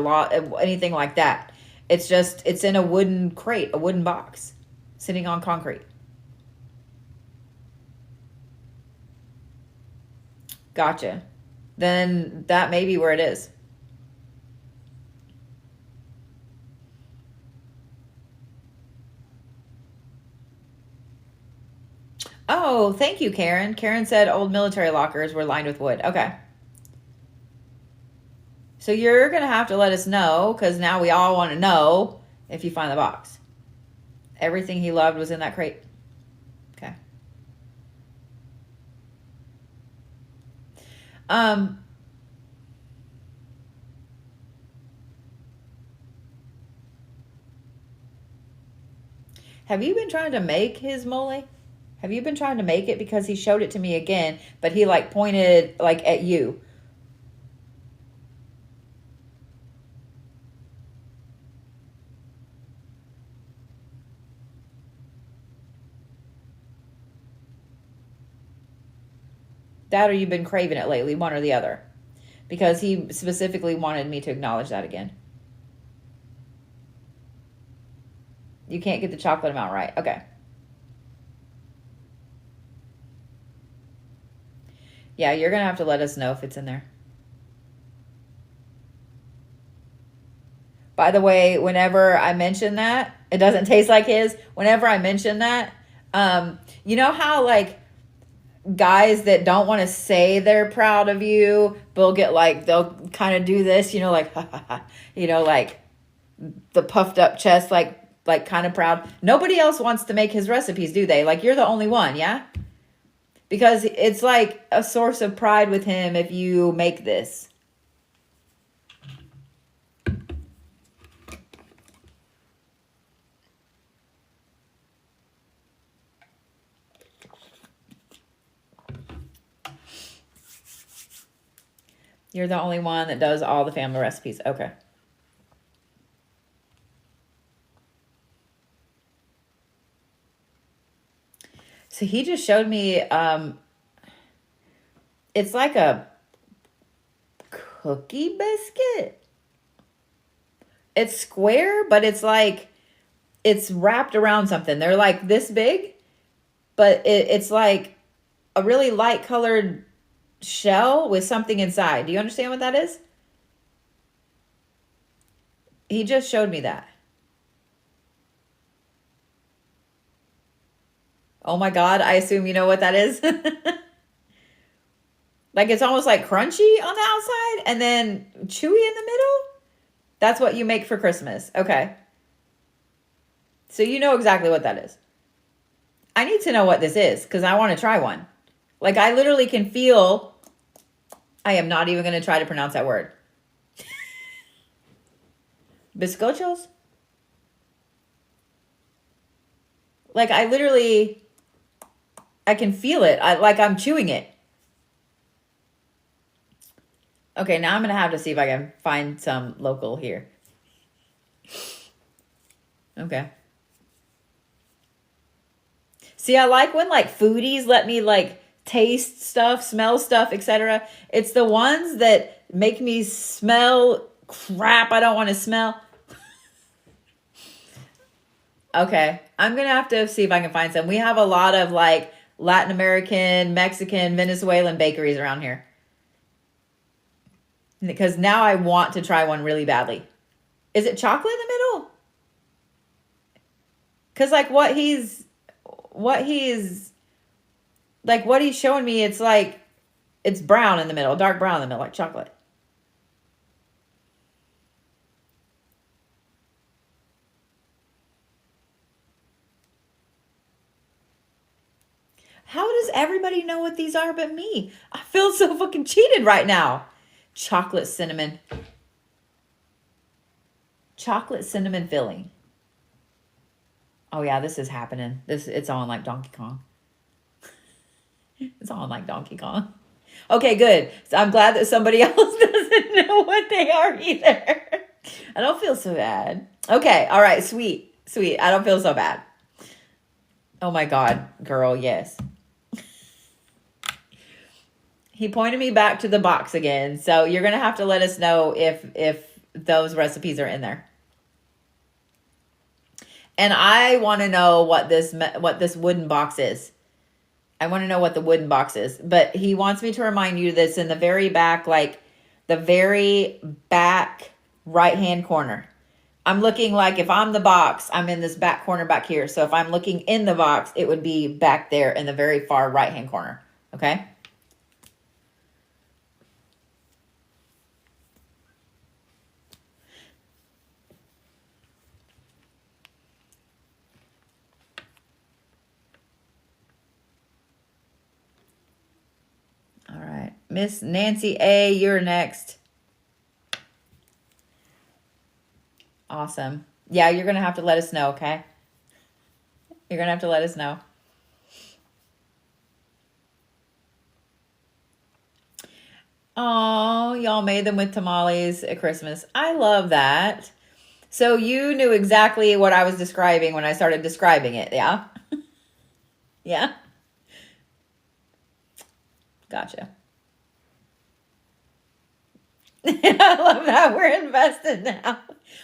anything like that. It's just, it's in a wooden crate, a wooden box, sitting on concrete. Gotcha. Then that may be where it is. Oh, thank you, Karen. Karen said old military lockers were lined with wood. Okay. So you're going to have to let us know because now we all want to know if you find the box. Everything he loved was in that crate. Okay. Have you been trying to make his mole? Have you been trying to make it? Because he showed it to me again, but he like pointed like at you. That or you've been craving it lately, one or the other. Because he specifically wanted me to acknowledge that again. You can't get the chocolate amount right. Okay. Yeah, you're going to have to let us know if it's in there. By the way, whenever I mention that, it doesn't taste like his. Whenever I mention that, you know how like guys that don't want to say they're proud of you, they'll kind of do this, you know, like, you know, like the puffed up chest, like kind of proud. Nobody else wants to make his recipes, do they? Like, you're the only one, yeah? Because it's like a source of pride with him if you make this. You're the only one that does all the family recipes. Okay. So he just showed me, it's like a cookie biscuit. It's square, but it's like, it's wrapped around something. They're like this big, but it's like a really light colored shell with something inside. Do you understand what that is? He just showed me that. Oh my God, I assume you know what that is. Like it's almost like crunchy on the outside and then chewy in the middle. That's what you make for Christmas. Okay. So you know exactly what that is. I need to know what this is because I want to try one. Like I literally can feel, I am not even going to try to pronounce that word. Bizcochos? Like I literally, I can feel it. Like I'm chewing it. Okay, now I'm going to have to see if I can find some local here. Okay. See, I like when like foodies let me like taste stuff, smell stuff, etc. It's the ones that make me smell crap I don't want to smell. Okay, I'm going to have to see if I can find some. We have a lot of like Latin American, Mexican, Venezuelan bakeries around here. Because now I want to try one really badly. Is it chocolate in the middle? Because like what he's showing me, it's like, it's brown in the middle, dark brown in the middle, like chocolate. How does everybody know what these are but me? I feel so fucking cheated right now. Chocolate cinnamon. Chocolate cinnamon filling. Oh yeah, this is happening. It's on like Donkey Kong. It's on like Donkey Kong. Okay, good. So I'm glad that somebody else doesn't know what they are either. I don't feel so bad. Okay, all right, sweet. I don't feel so bad. Oh my God, girl, yes. He pointed me back to the box again. So you're going to have to let us know if those recipes are in there. And I want to know what this wooden box is. I want to know what the wooden box is. But he wants me to remind you that's in the very back, like the very back right-hand corner. I'm looking like if I'm the box, I'm in this back corner back here. So if I'm looking in the box, it would be back there in the very far right-hand corner. Okay? Miss Nancy A, you're next. Awesome. Yeah, you're going to have to let us know, okay? You're going to have to let us know. Oh, y'all made them with tamales at Christmas. I love that. So you knew exactly what I was describing when I started describing it, yeah? Yeah? Gotcha. I love that. We're invested now.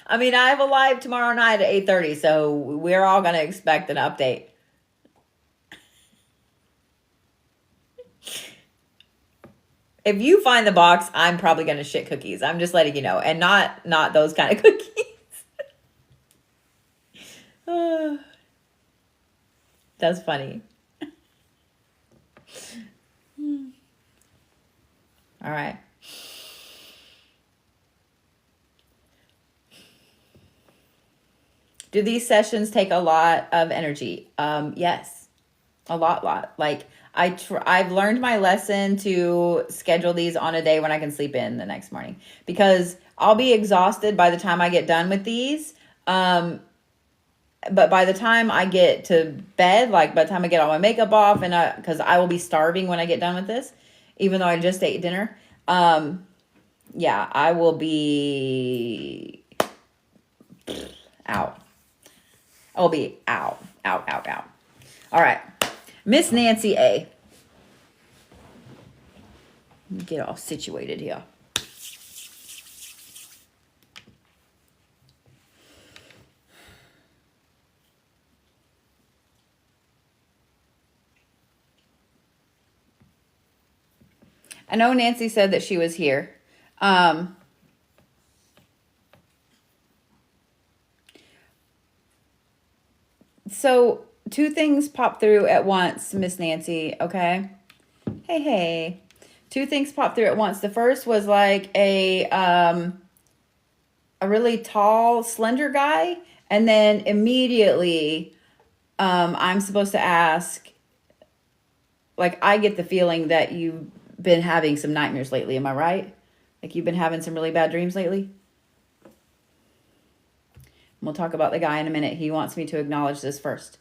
I mean, I have a live tomorrow night at 8:30, so we're all going to expect an update. If you find the box, I'm probably going to shit cookies. I'm just letting you know. And not those kind of cookies. That's funny. All right. Do these sessions take a lot of energy? Yes, a lot. Like I've learned my lesson to schedule these on a day when I can sleep in the next morning, because I'll be exhausted by the time I get done with these. But by the time I get to bed, like by the time I get all my makeup off, and because I will be starving when I get done with this, even though I just ate dinner. Yeah, I will be out. I'll be out. All right. Miss Nancy A. Let me get all situated here. I know Nancy said that she was here. So two things pop through at once, Miss Nancy, okay? Hey. Two things popped through at once. The first was like a really tall, slender guy, and then immediately I'm supposed to ask, like, I get the feeling that you've been having some nightmares lately, am I right? Like you've been having some really bad dreams lately? We'll talk about the guy in a minute. He wants me to acknowledge this first.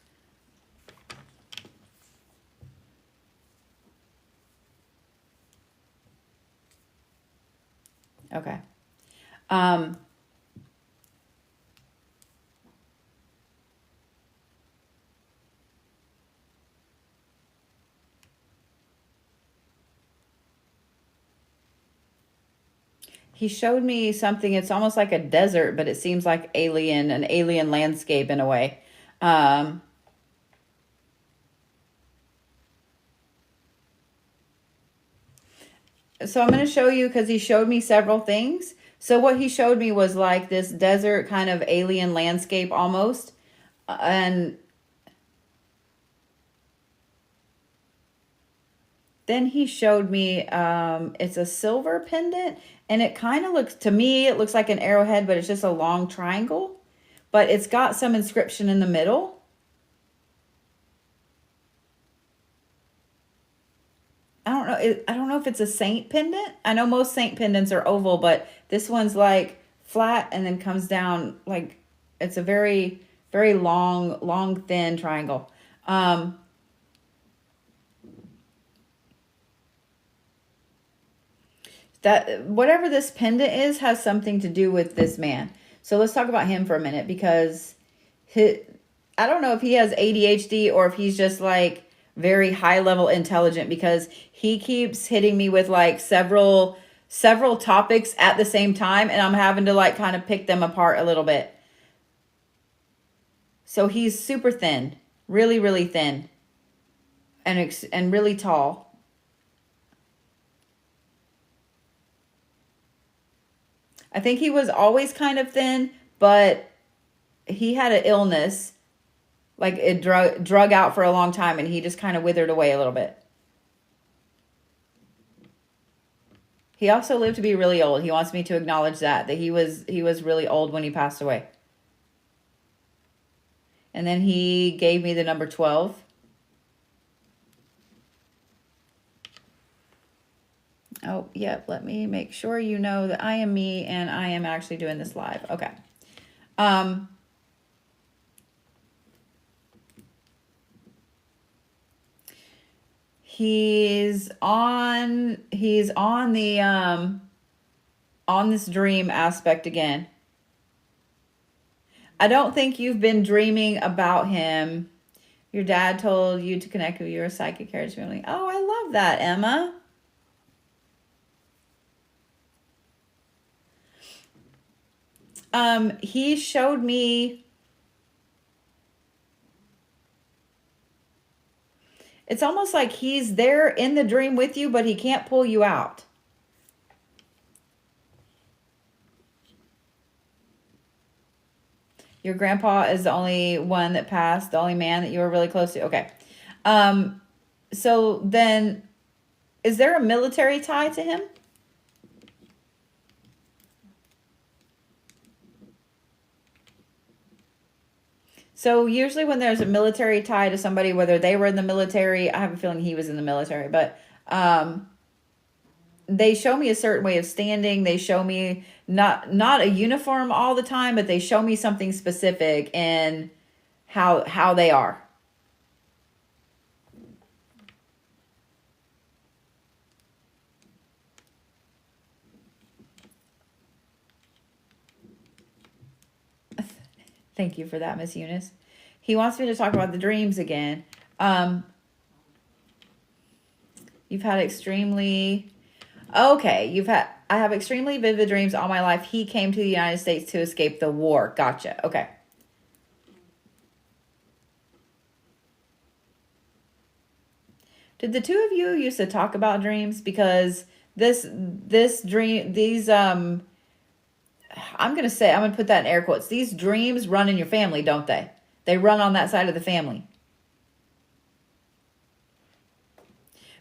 Okay. He showed me something. It's almost like a desert, but it seems like an alien landscape in a way. So I'm going to show you, because he showed me several things. So what he showed me was like this desert kind of alien landscape almost. And then he showed me it's a silver pendant, and it kind of looks, to me, it looks like an arrowhead, but it's just a long triangle. But it's got some inscription in the middle. I don't know if it's a saint pendant. I know most saint pendants are oval, but this one's like flat and then comes down like it's a very, very long, thin triangle. That whatever this pendant is has something to do with this man. So let's talk about him for a minute, because I don't know if he has ADHD or if he's just like very high level intelligent, because he keeps hitting me with like several topics at the same time, and I'm having to like kind of pick them apart a little bit. So he's super thin, really thin, and really tall. I think he was always kind of thin, but he had an illness, like it drug out for a long time, and he just kind of withered away a little bit. He also lived to be really old. He wants me to acknowledge that he was really old when he passed away. And then he gave me the number 12. Oh, yep. Let me make sure you know that I am me and I am actually doing this live. Okay. He's on the on this dream aspect again. I don't think you've been dreaming about him. Your dad told you to connect with your psychic heritage family. Oh, I love that, Emma. He showed me. It's almost like he's there in the dream with you, but he can't pull you out. Your grandpa is the only one that passed, the only man that you were really close to. Okay. So then, is there a military tie to him? So usually when there's a military tie to somebody, whether they were in the military, I have a feeling he was in the military, but they show me a certain way of standing. They show me not a uniform all the time, but they show me something specific in how they are. Thank you for that, Miss Eunice. He wants me to talk about the dreams again. You've had extremely... Okay, I have extremely vivid dreams all my life. He came to the United States to escape the war. Gotcha. Okay. Did the two of you used to talk about dreams? Because this dream, these I'm gonna put that in air quotes. These dreams run in your family, don't they? They run on that side of the family.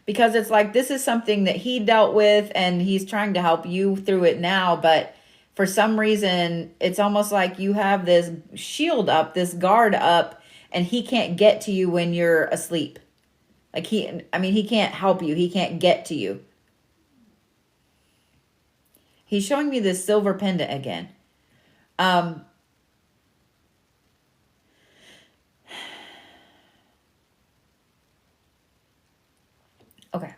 Because it's like this is something that he dealt with and he's trying to help you through it now, but for some reason it's almost like you have this shield up, this guard up, and he can't get to you when you're asleep. Like he can't help you. He can't get to you. He's showing me this silver pendant again. Okay.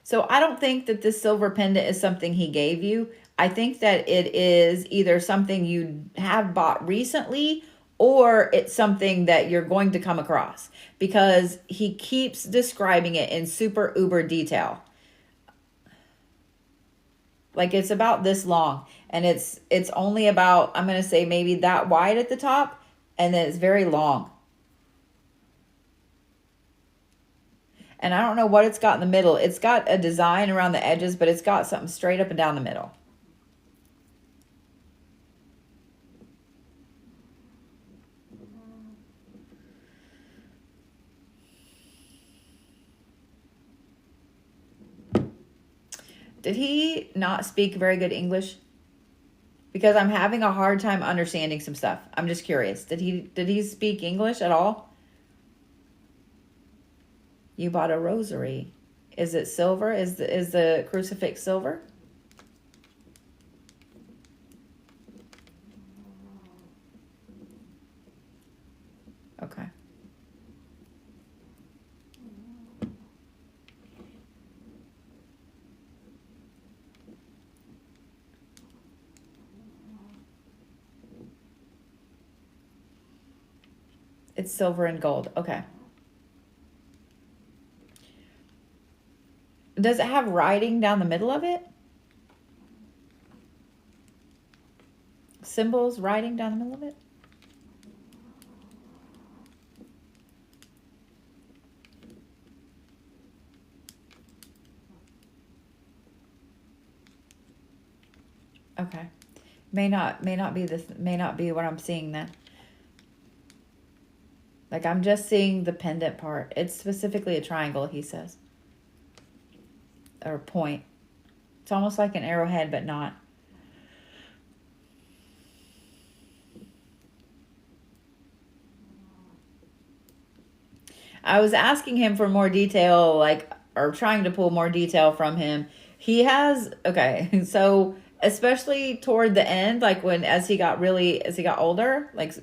So I don't think that this silver pendant is something he gave you. I think that it is either something you have bought recently or it's something that you're going to come across because he keeps describing it in super uber detail. Like it's about this long and it's only about, I'm going to say maybe that wide at the top and then it's very long. And I don't know what it's got in the middle. It's got a design around the edges, but it's got something straight up and down the middle. Did he not speak very good English? Because I'm having a hard time understanding some stuff. I'm just curious. Did he speak English at all? You bought a rosary. Is it silver? Is the crucifix silver? Okay. It's silver and gold. Okay. Does it have writing down the middle of it? Symbols, writing down the middle of it? Okay. May not be what I'm seeing then. Like I'm just seeing the pendant part. It's specifically a triangle, he says. Or point. It's almost like an arrowhead, but not. I was asking him for more detail, or trying to pull more detail from him. He has, okay, so especially toward the end, like as he got older, like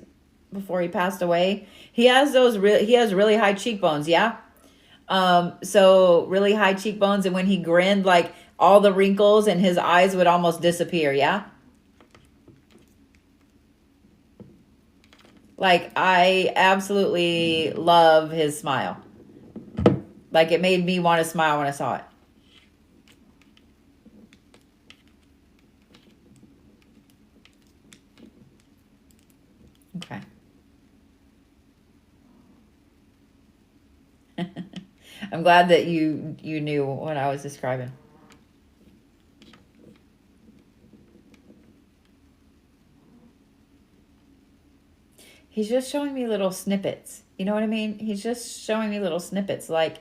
before he passed away, he has really high cheekbones, yeah. So really high cheekbones, and when he grinned, like all the wrinkles in his eyes would almost disappear, yeah. Like I absolutely love his smile. Like it made me want to smile when I saw it. Okay. I'm glad that you knew what I was describing. He's just showing me little snippets. You know what I mean? He's just showing me little snippets, like,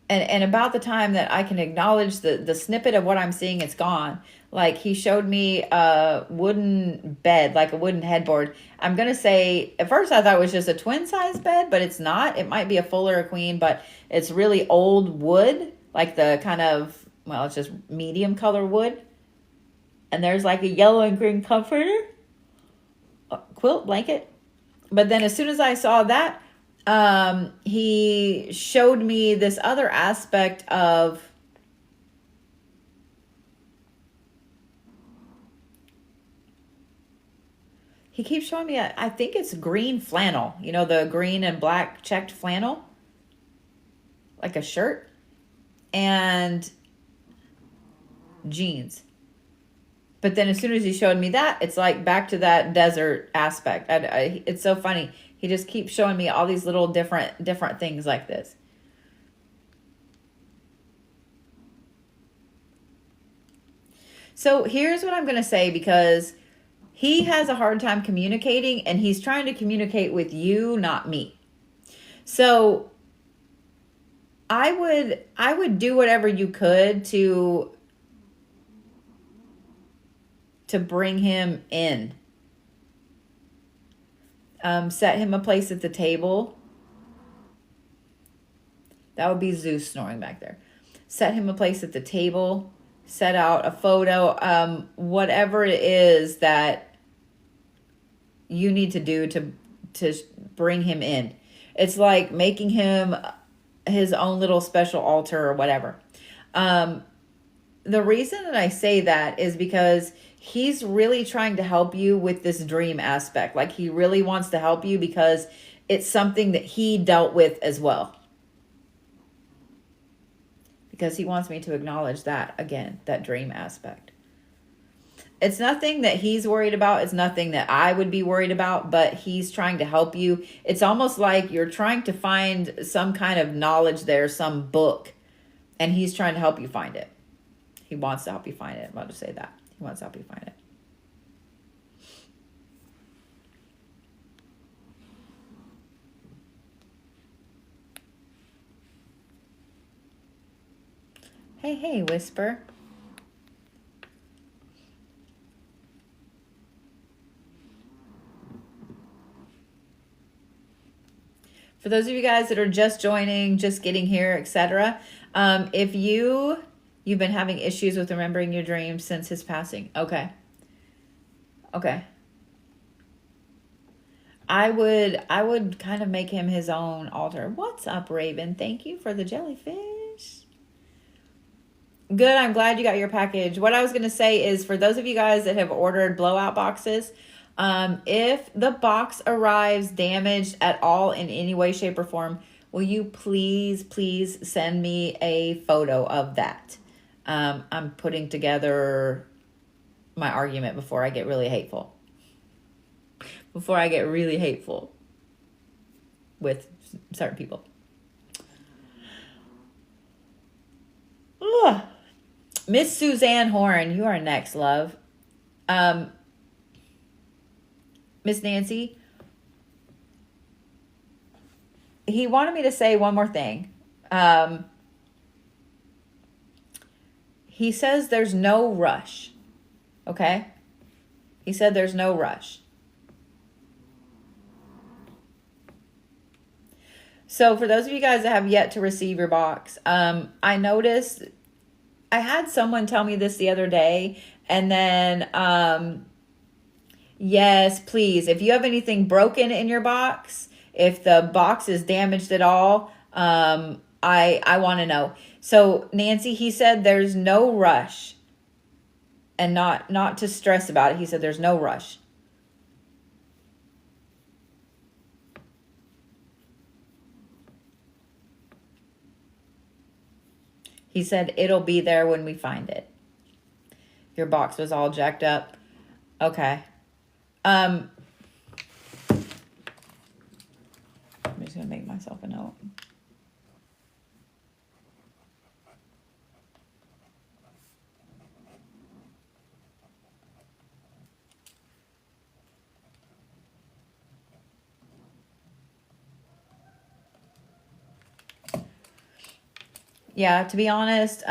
and about the time that I can acknowledge the snippet of what I'm seeing, it's gone. Like he showed me a wooden bed, like a wooden headboard. I'm gonna say at first I thought it was just a twin size bed, but it's not. It might be a full or a queen, but it's really old wood, like the kind of, well, it's just medium color wood. And there's like a yellow and green comforter, quilt blanket. But then as soon as I saw that, he showed me this other aspect of, he keeps showing me, I think it's green flannel, you know, the green and black checked flannel, like a shirt, and jeans. But then as soon as he showed me that, it's like back to that desert aspect. It's so funny. He just keeps showing me all these little different things like this. So here's what I'm going to say, because he has a hard time communicating, and he's trying to communicate with you, not me. So I would do whatever you could to bring him in. Set him a place at the table. That would be Zeus snoring back there. Set him a place at the table. Set out a photo. Whatever it is that you need to do to bring him in. It's like making him his own little special altar or whatever. The reason that I say that is because he's really trying to help you with this dream aspect. Like he really wants to help you because it's something that he dealt with as well. Because he wants me to acknowledge that again, that dream aspect. It's nothing that he's worried about. It's nothing that I would be worried about, but he's trying to help you. It's almost like you're trying to find some kind of knowledge there, some book, and he's trying to help you find it. He wants to help you find it. I'm about to say that. He wants to help you find it. Hey, Whisper. For those of you guys that are just joining, just getting here, etc., if you've been having issues with remembering your dreams since his passing, okay. I would kind of make him his own altar. What's up, Raven? Thank you for the jellyfish. Good, I'm glad you got your package. What I was going to say is, for those of you guys that have ordered blowout boxes, if the box arrives damaged at all in any way, shape, or form, will you please send me a photo of that? I'm putting together my argument before I get really hateful. Before I get really hateful with certain people. Ugh. Miss Suzanne Horn, you are next, love. Miss Nancy, he wanted me to say one more thing. He says there's no rush. Okay? He said there's no rush. So for those of you guys that have yet to receive your box, I noticed I had someone tell me this the other day, and then yes, please, if you have anything broken in your box, if the box is damaged at all, I want to know. So Nancy, he said there's no rush, and not to stress about it. He said there's no rush. He said it'll be there when we find it. Your box was all jacked up. Okay. I'm just gonna make myself a note. Yeah, to be honest,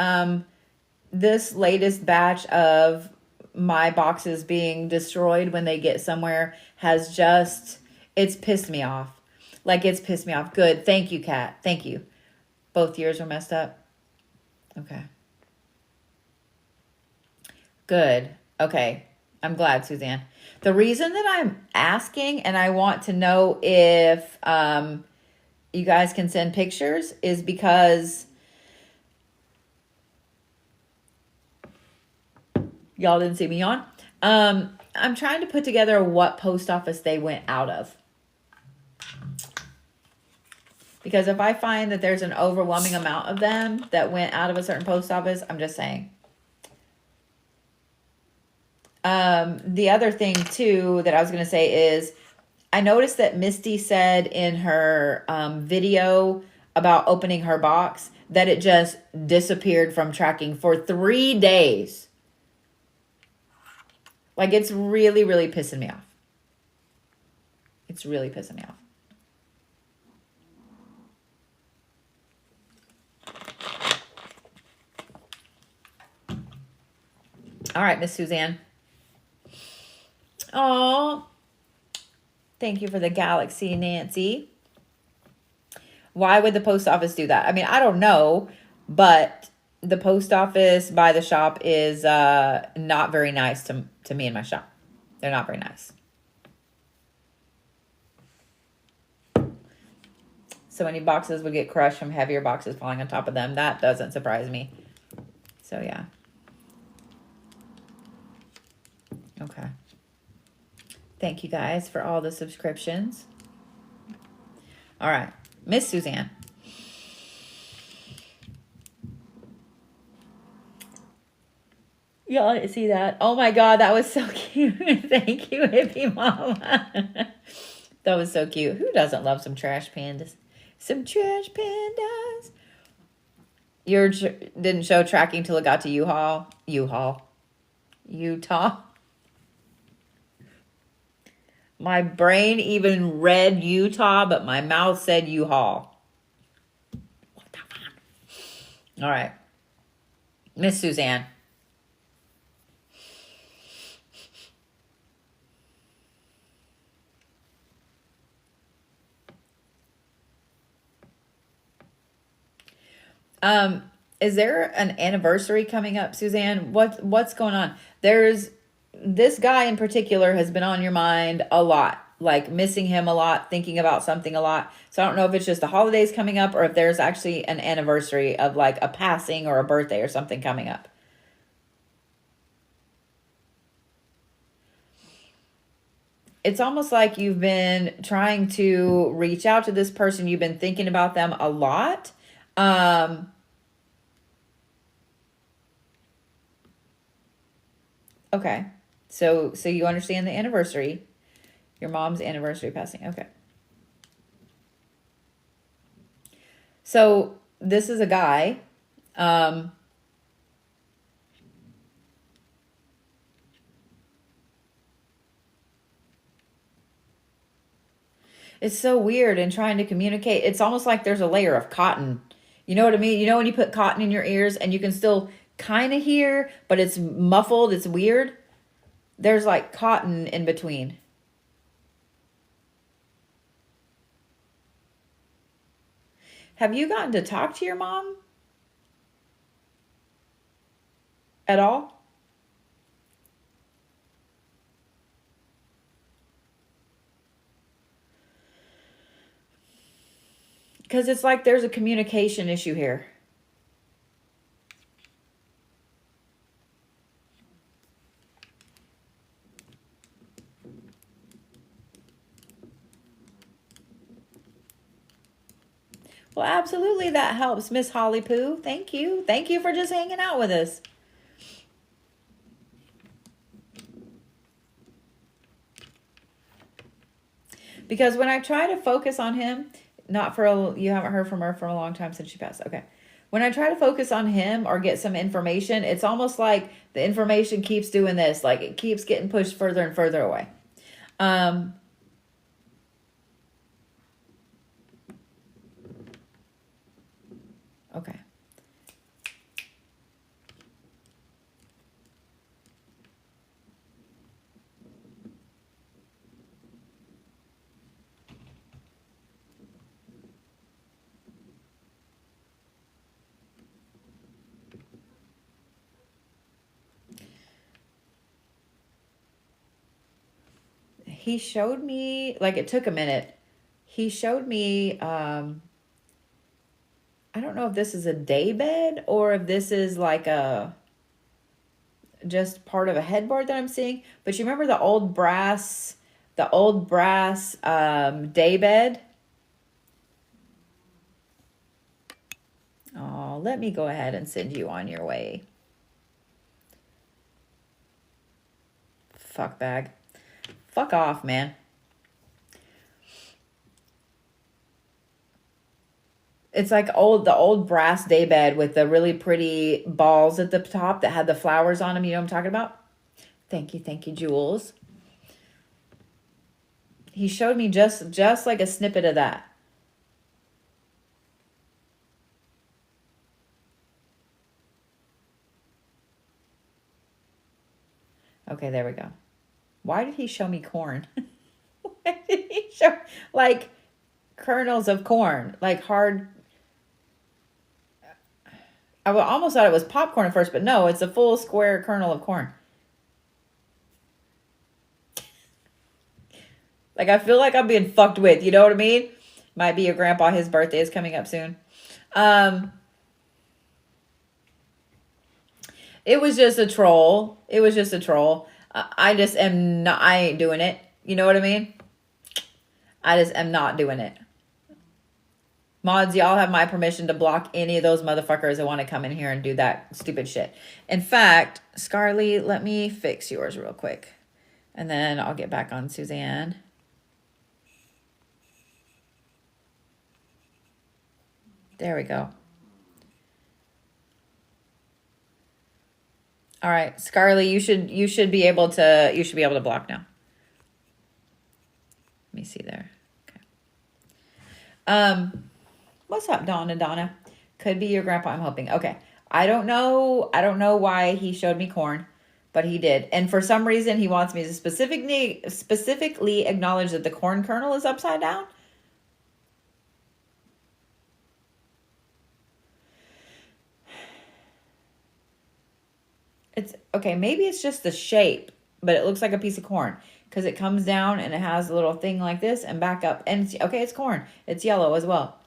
this latest batch of my boxes being destroyed when they get somewhere has just, it's pissed me off. Like, it's pissed me off. Good. Thank you, Kat. Thank you. Both years were messed up. Okay. Good. Okay. I'm glad, Suzanne. The reason that I'm asking and I want to know if you guys can send pictures is because y'all didn't see me on. I'm trying to put together what post office they went out of. Because if I find that there's an overwhelming amount of them that went out of a certain post office, I'm just saying. The other thing, too, that I was going to say is I noticed that Misty said in her video about opening her box that it just disappeared from tracking for 3 days. Like, it's really, really pissing me off. It's really pissing me off. All right, Miss Suzanne. Oh, thank you for the Galaxy, Nancy. Why would the post office do that? I mean, I don't know, but the post office by the shop is not very nice to me and my shop. They're not very nice. So many boxes would get crushed from heavier boxes falling on top of them. That doesn't surprise me. So, yeah. Okay. Thank you guys for all the subscriptions. All right. Miss Suzanne. Y'all didn't see that. Oh my God, that was so cute. Thank you, Hippie Mama. That was so cute. Who doesn't love some trash pandas? Some trash pandas. Yours didn't show tracking till it got to Utah. My brain even read Utah, but my mouth said U-Haul. What the fuck? All right. Miss Suzanne. Is there an anniversary coming up, Suzanne? What's going on? There's this guy in particular has been on your mind a lot, like missing him a lot, thinking about something a lot. So I don't know if it's just the holidays coming up or if there's actually an anniversary of like a passing or a birthday or something coming up. It's almost like you've been trying to reach out to this person. You've been thinking about them a lot. Okay. So you understand the anniversary, your mom's anniversary passing. Okay. So this is a guy, it's so weird in trying to communicate. It's almost like there's a layer of cotton. You know what I mean? You know when you put cotton in your ears and you can still kind of hear, but it's muffled. It's weird. There's like cotton in between. Have you gotten to talk to your mom? at all? Because it's like there's a communication issue here. Well, absolutely, that helps, Miss Holly Poo. Thank you. Thank you for just hanging out with us. Because when I try to focus on him, not for you haven't heard from her for a long time since she passed. Okay. When I try to focus on him or get some information, it's almost like the information keeps doing this. Like it keeps getting pushed further and further away. Okay. He showed me, like it took a minute. He showed me, I don't know if this is a day bed or if this is like a, just part of a headboard that I'm seeing. But you remember the old brass day bed? Oh, let me go ahead and send you on your way. Fuck bag. Fuck off, man. It's like the old brass daybed with the really pretty balls at the top that had the flowers on them. You know what I'm talking about? Thank you, Jules. He showed me just like a snippet of that. Okay, there we go. Why did he show me corn? Why did he show like kernels of corn, like hard? I almost thought it was popcorn at first, but no, it's a full square kernel of corn. Like, I feel like I'm being fucked with, you know what I mean? Might be your grandpa, his birthday is coming up soon. It was just a troll. It was just a troll. I just am not, I ain't doing it. You know what I mean? I just am not doing it. Mods, y'all have my permission to block any of those motherfuckers that want to come in here and do that stupid shit. In fact, Scarly, let me fix yours real quick. And then I'll get back on Suzanne. There we go. All right, Scarly, you should be able to block now. Let me see there. Okay. What's up, Donna? Could be your grandpa, I'm hoping. Okay. I don't know why he showed me corn, but he did. And for some reason he wants me to specifically acknowledge that the corn kernel is upside down. It's okay, maybe it's just the shape, but it looks like a piece of corn because it comes down and it has a little thing like this and back up. And it's, okay, it's corn. It's yellow as well.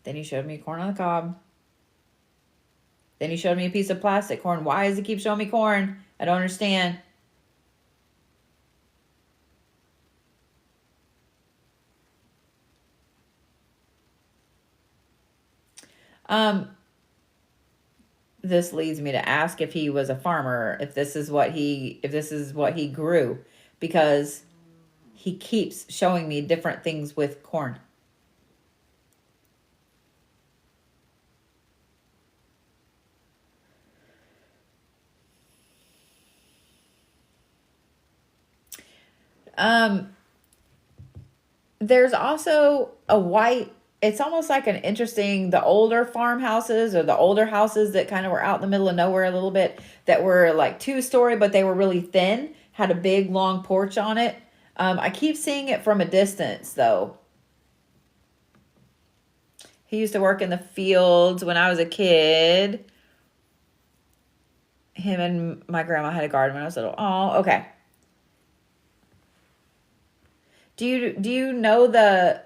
Then he showed me corn on the cob. Then he showed me a piece of plastic corn. Why does he keep showing me corn? I don't understand. This leads me to ask if he was a farmer, if this is what he grew, because he keeps showing me different things with corn. There's also a white, it's almost like an interesting, the older farmhouses or the older houses that kind of were out in the middle of nowhere a little bit, that were like 2-story, but they were really thin, had a big long porch on it. I keep seeing it from a distance though. He used to work in the fields when I was a kid. Him and my grandma had a garden when I was little. Oh, okay. Do you know the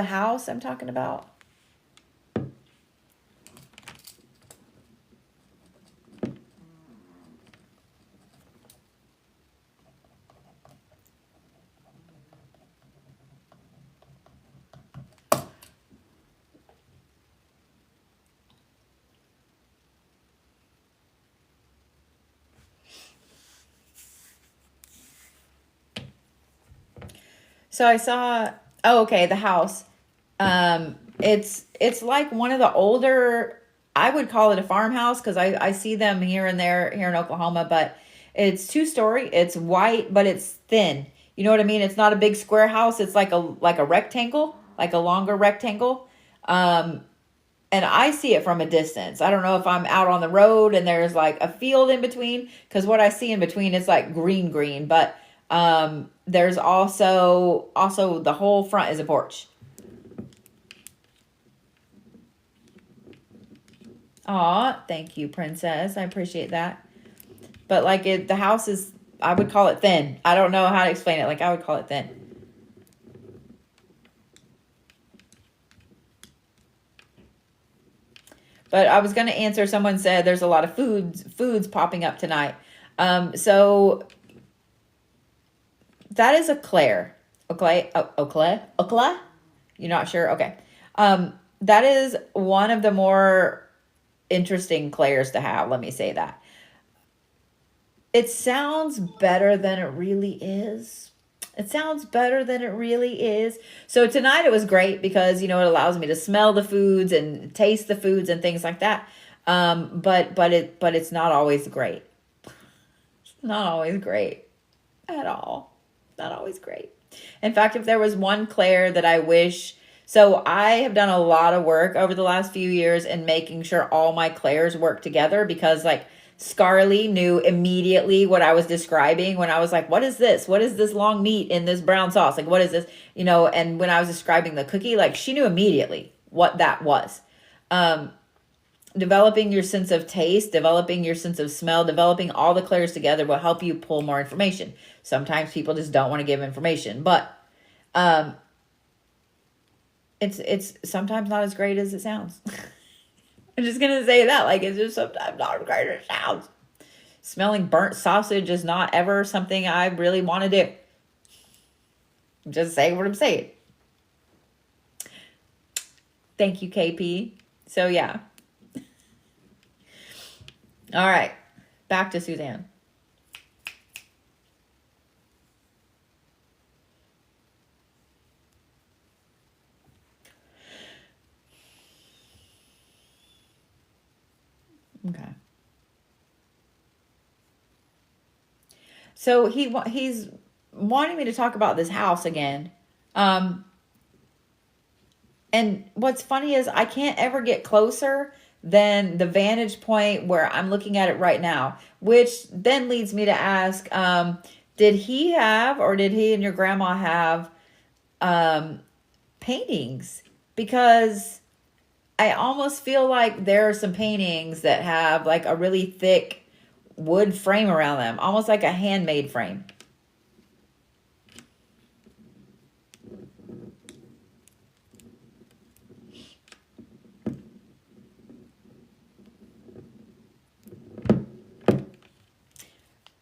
house I'm talking about? So I saw, oh, okay, the house. It's like one of the older, I would call it a farmhouse because I see them here and there here in Oklahoma, but it's 2-story. It's white, but it's thin. You know what I mean? It's not a big square house. It's like a rectangle, like a longer rectangle. And I see it from a distance. I don't know if I'm out on the road and there's like a field in between, because what I see in between is like green, but there's also the whole front is a porch. Aw, thank you, princess. I appreciate that. But like the house is, I would call it thin. I don't know how to explain it. Like I would call it thin. But I was going to answer, someone said there's a lot of foods popping up tonight. So that is a Claire. Okla? You're not sure? Okay. That is one of the more interesting Claires to have. Let me say that. It sounds better than it really is. It sounds better than it really is. So tonight it was great because, it allows me to smell the foods and taste the foods and things like that. But it's not always great. It's not always great at all. Not always great. In fact, if there was one Claire that I wish, so I have done a lot of work over the last few years in making sure all my Claires work together, because like Scarlet knew immediately what I was describing when I was like, what is this? What is this long meat in this brown sauce? Like, what is this? And when I was describing the cookie, like she knew immediately what that was. Developing your sense of taste, developing your sense of smell, developing all the Claires together will help you pull more information. Sometimes people just don't want to give information, but it's sometimes not as great as it sounds. I'm just going to say that. Like, it's just sometimes not as great as it sounds. Smelling burnt sausage is not ever something I really want to do. I'm just saying what I'm saying. Thank you, KP. So, yeah. All right. Back to Suzanne. Okay. So he's wanting me to talk about this house again. And what's funny is I can't ever get closer than the vantage point where I'm looking at it right now, which then leads me to ask, did he and your grandma have paintings? Because I almost feel like there are some paintings that have like a really thick wood frame around them, almost like a handmade frame.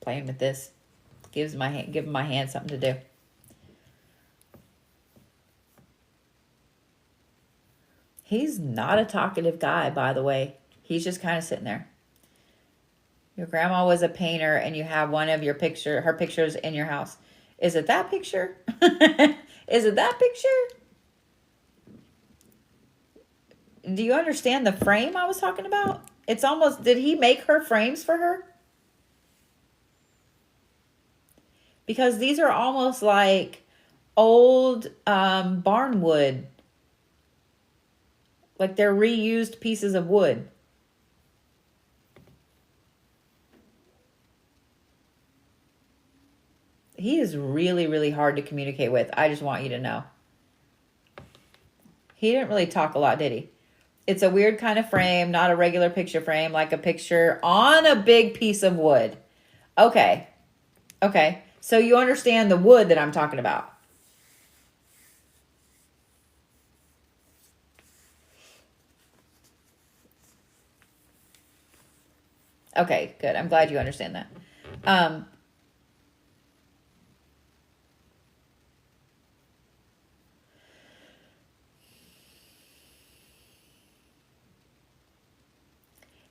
Playing with this giving my hand something to do. He's not a talkative guy, by the way. He's just kind of sitting there. Your grandma was a painter and you have one of her pictures in your house. Is it that picture? Is it that picture? Do you understand the frame I was talking about? It's almost, did he make her frames for her? Because these are almost like old barn wood. Like they're reused pieces of wood. He is really, really hard to communicate with. I just want you to know. He didn't really talk a lot, did he? It's a weird kind of frame, not a regular picture frame, like a picture on a big piece of wood. Okay. Okay. So you understand the wood that I'm talking about. Okay, good. I'm glad you understand that.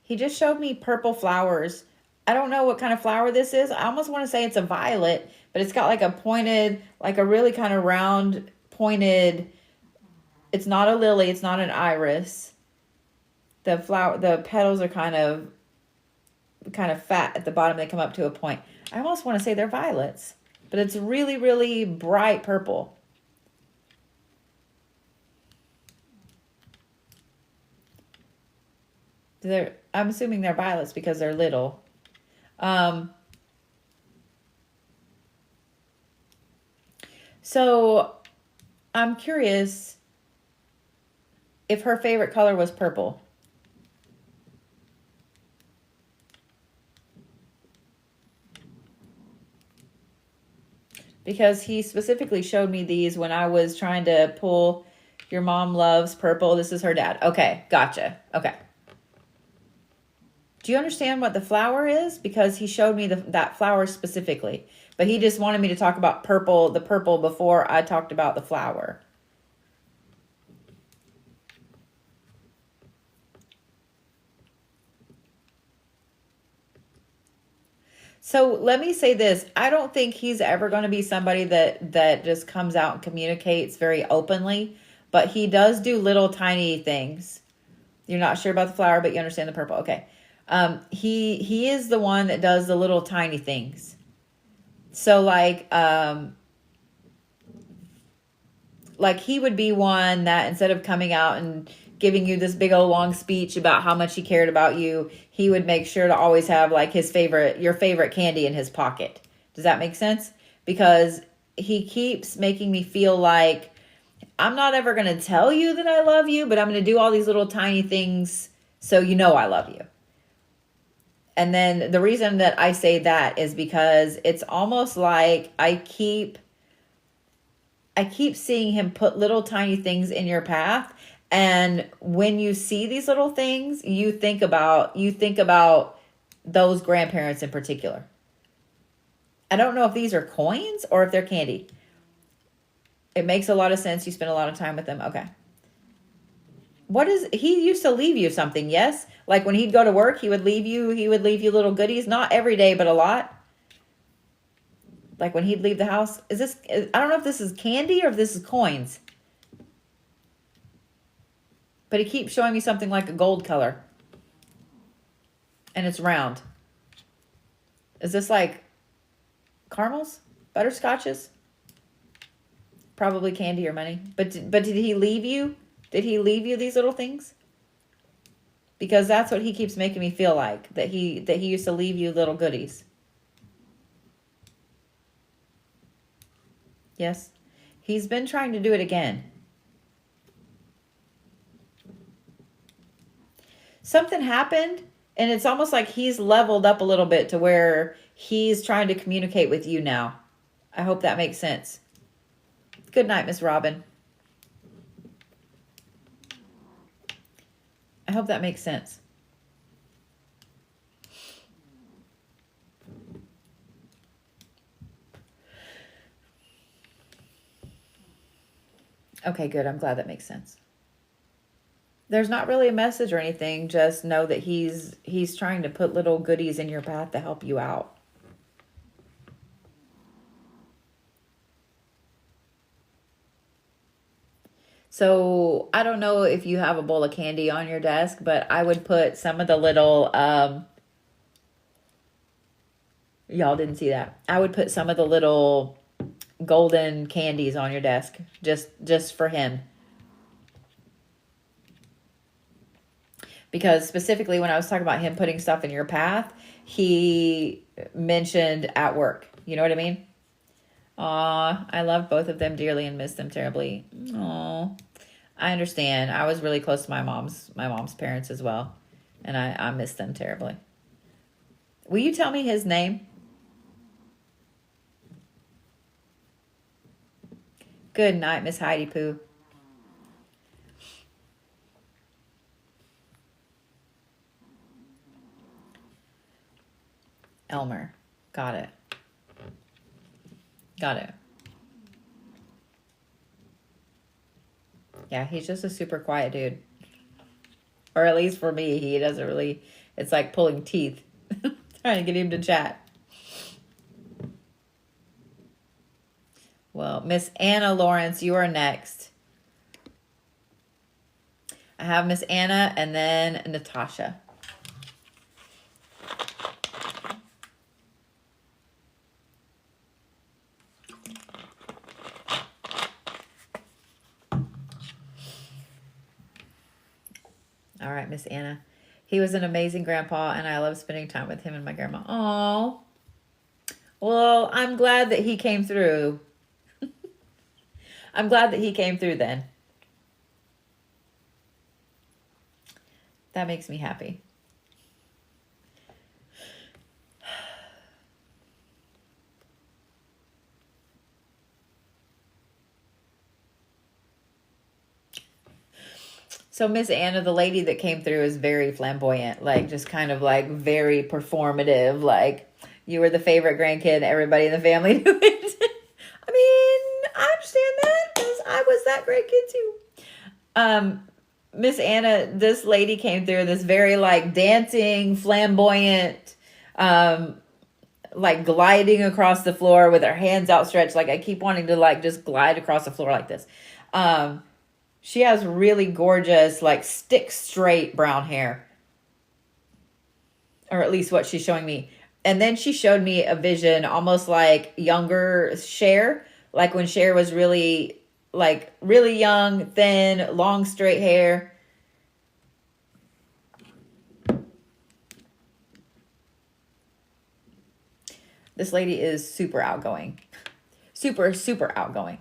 He just showed me purple flowers. I don't know what kind of flower this is. I almost want to say it's a violet, but it's got like a pointed, like a really kind of round, pointed. It's not a lily. It's not an iris. The petals are kind of fat at the bottom. They come up to a point. I almost want to say they're violets, but it's really, really bright purple. I'm assuming they're violets because they're little. So I'm curious if her favorite color was purple. Because he specifically showed me these when I was trying to pull your mom loves purple. This is her dad. Okay, gotcha. Okay. Do you understand what the flower is? Because he showed me that flower specifically. But he just wanted me to talk about the purple, before I talked about the flower. So let me say this. I don't think he's ever going to be somebody that just comes out and communicates very openly. But he does do little tiny things. You're not sure about the flower, but you understand the purple. Okay. He is the one that does the little tiny things. So like he would be one that instead of coming out and giving you this big old long speech about how much he cared about you, he would make sure to always have like your favorite candy in his pocket. Does that make sense? Because he keeps making me feel like I'm not ever going to tell you that I love you, but I'm going to do all these little tiny things so you know I love you. And then the reason that I say that is because it's almost like I keep seeing him put little tiny things in your path. And when you see these little things, you think about those grandparents in particular. I don't know if these are coins or if they're candy. It makes a lot of sense. You spend a lot of time with them. Okay. He used to leave you something, yes? Like when he'd go to work, he would leave you little goodies, not every day, but a lot. Like when he'd leave the house. I don't know if this is candy or if this is coins. But he keeps showing me something like a gold color. And it's round. Is this like caramels? Butterscotches? Probably candy or money. But did he leave you? Did he leave you these little things? Because that's what he keeps making me feel like. That he used to leave you little goodies. Yes? He's been trying to do it again. Something happened, and it's almost like he's leveled up a little bit to where he's trying to communicate with you now. I hope that makes sense. Good night, Miss Robin. I hope that makes sense. Okay, good. I'm glad that makes sense. There's not really a message or anything. Just know that he's trying to put little goodies in your path to help you out. So I don't know if you have a bowl of candy on your desk, but I would put some of the little, y'all didn't see that. I would put some of the little golden candies on your desk just for him. Because specifically when I was talking about him putting stuff in your path, he mentioned at work. You know what I mean? Aw, I love both of them dearly and miss them terribly. Aw. I understand. I was really close to my mom's parents as well, and I miss them terribly. Will you tell me his name? Good night, Miss Heidi Pooh. Elmer. Got it. Got it. Yeah, he's just a super quiet dude. Or at least for me, he doesn't really, it's like pulling teeth trying to get him to chat. Well, Miss Anna Lawrence, you are next. I have Miss Anna and then Natasha. All right, Miss Anna. He was an amazing grandpa, and I love spending time with him and my grandma. Oh, well, I'm glad that he came through. I'm glad that he came through then. That makes me happy. So Miss Anna, the lady that came through, is very flamboyant, like just kind of like very performative. Like you were the favorite grandkid, everybody in the family knew it. I mean, I understand that because I was that great kid too. Miss Anna, this lady came through, this very like dancing, flamboyant, like gliding across the floor with her hands outstretched. Like I keep wanting to like just glide across the floor like this. She has really gorgeous, like stick straight brown hair, or at least what she's showing me. And then she showed me a vision almost like younger Cher, like when Cher was really young, thin, long, straight hair. This lady is super outgoing. Super, super outgoing.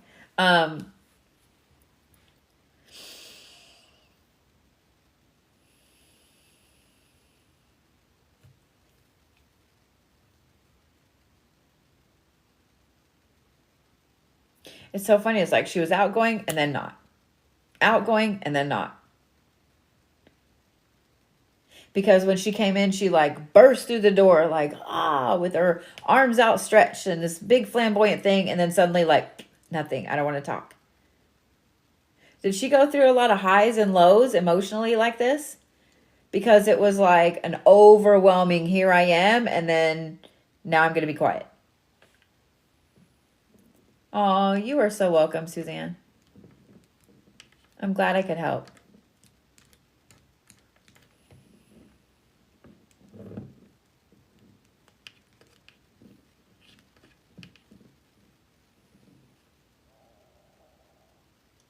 It's so funny. It's like she was outgoing and then not. Outgoing and then not. Because when she came in, she like burst through the door like, with her arms outstretched and this big flamboyant thing. And then suddenly like, nothing. I don't want to talk. Did she go through a lot of highs and lows emotionally like this? Because it was like an overwhelming, here I am. And then now I'm going to be quiet. Oh, you are so welcome, Suzanne. I'm glad I could help.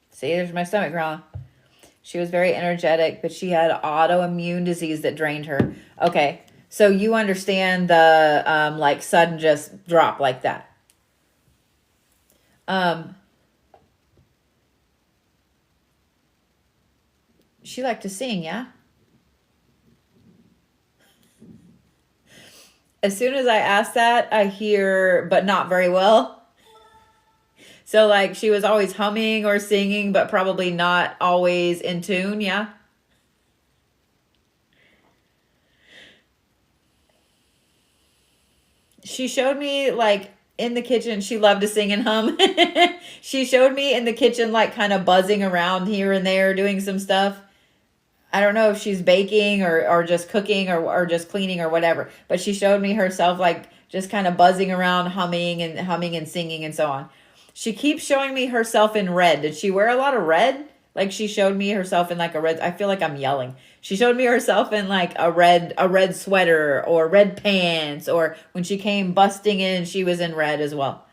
See, there's my stomach growling. She was very energetic, but she had autoimmune disease that drained her. Okay, so you understand the like sudden just drop like that. She liked to sing, yeah? As soon as I ask that, I hear, but not very well. So like she was always humming or singing, but probably not always in tune, yeah? She showed me like in the kitchen, she loved to sing and hum. She showed me in the kitchen like kind of buzzing around here and there doing some stuff. I don't know if she's baking or just cooking or just cleaning or whatever, but she showed me herself like just kind of buzzing around, humming and singing and so on. She keeps showing me herself in red. Did she wear a lot of red? Like she showed me herself in like a red, I feel like I'm yelling. She showed me herself in like a red sweater or red pants, or when she came busting in, she was in red as well.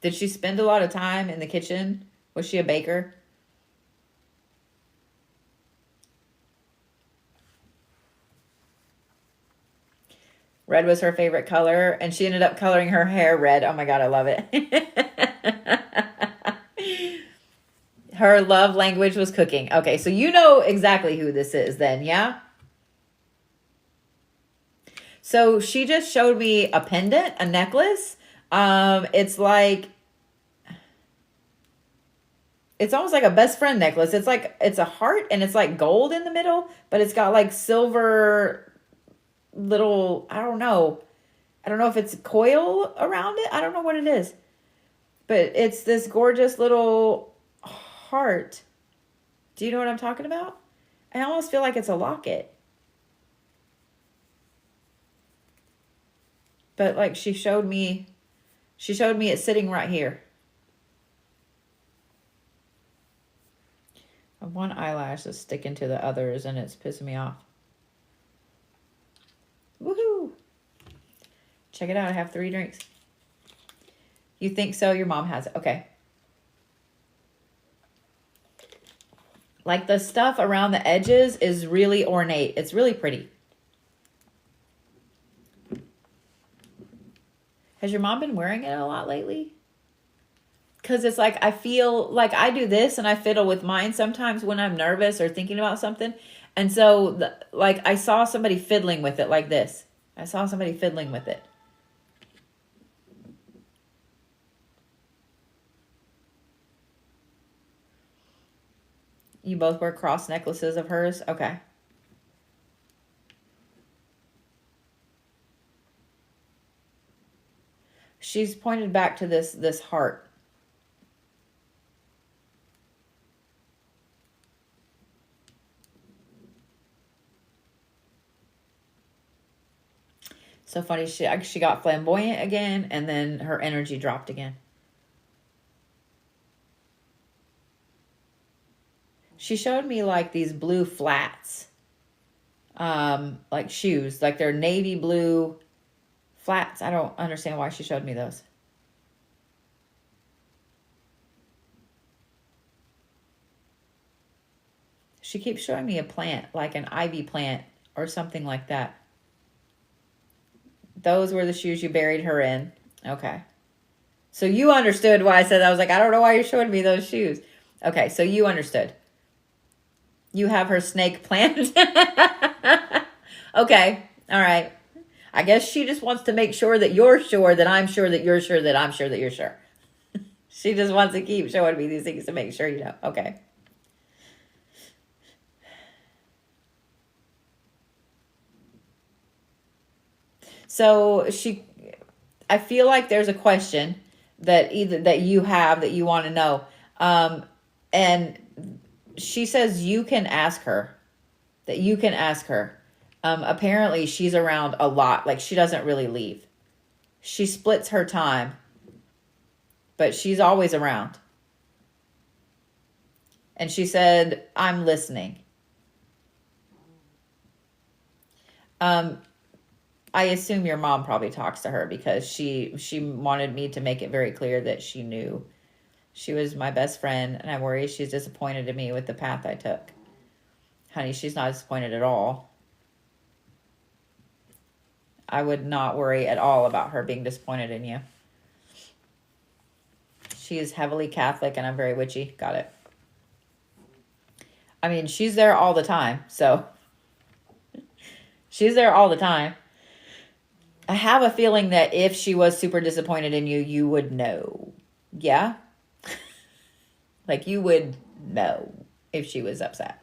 Did she spend a lot of time in the kitchen? Was she a baker? Red was her favorite color, and she ended up coloring her hair red. Oh my God, I love it. Her love language was cooking. Okay, so you know exactly who this is then, yeah? So she just showed me a pendant, a necklace. It's like, it's almost like a best friend necklace. It's like, it's a heart and it's like gold in the middle, but it's got like silver little, I don't know. I don't know if it's coil around it. I don't know what it is. But it's this gorgeous little heart. Do you know what I'm talking about? I almost feel like it's a locket. But like she showed me it sitting right here. One eyelash is sticking to the others and it's pissing me off. Woohoo! Check it out. I have 3 drinks. You think so? Your mom has it. Okay. Like the stuff around the edges is really ornate. It's really pretty. Has your mom been wearing it a lot lately? Because it's like, I feel like I do this and I fiddle with mine sometimes when I'm nervous or thinking about something. And so, like, I saw somebody fiddling with it like this. I saw somebody fiddling with it. You both wear cross necklaces of hers? Okay. She's pointed back to this heart. So funny. She got flamboyant again, and then her energy dropped again. She showed me like these blue flats, like shoes, like they're navy blue flats. I don't understand why she showed me those. She keeps showing me a plant, like an ivy plant or something like that. Those were the shoes you buried her in. Okay. So you understood why I said that. I was like, I don't know why you're showing me those shoes. Okay, so you understood. You have her snake plant. Okay, all right. I guess she just wants to make sure that you're sure, that I'm sure, that you're sure, that I'm sure, that you're sure. She just wants to keep showing me these things to make sure you know. Okay. So I feel like there's a question that you have that you want to know. And she says you can ask her, that you can ask her. Apparently she's around a lot. Like she doesn't really leave. She splits her time, but she's always around. And she said, I'm listening. I assume your mom probably talks to her because she wanted me to make it very clear that she knew she was my best friend, and I worry she's disappointed in me with the path I took. Honey, she's not disappointed at all. I would not worry at all about her being disappointed in you. She is heavily Catholic, and I'm very witchy. Got it. I mean, she's there all the time, so she's there all the time. I have a feeling that if she was super disappointed in you, you would know. Yeah? Like you would know if she was upset.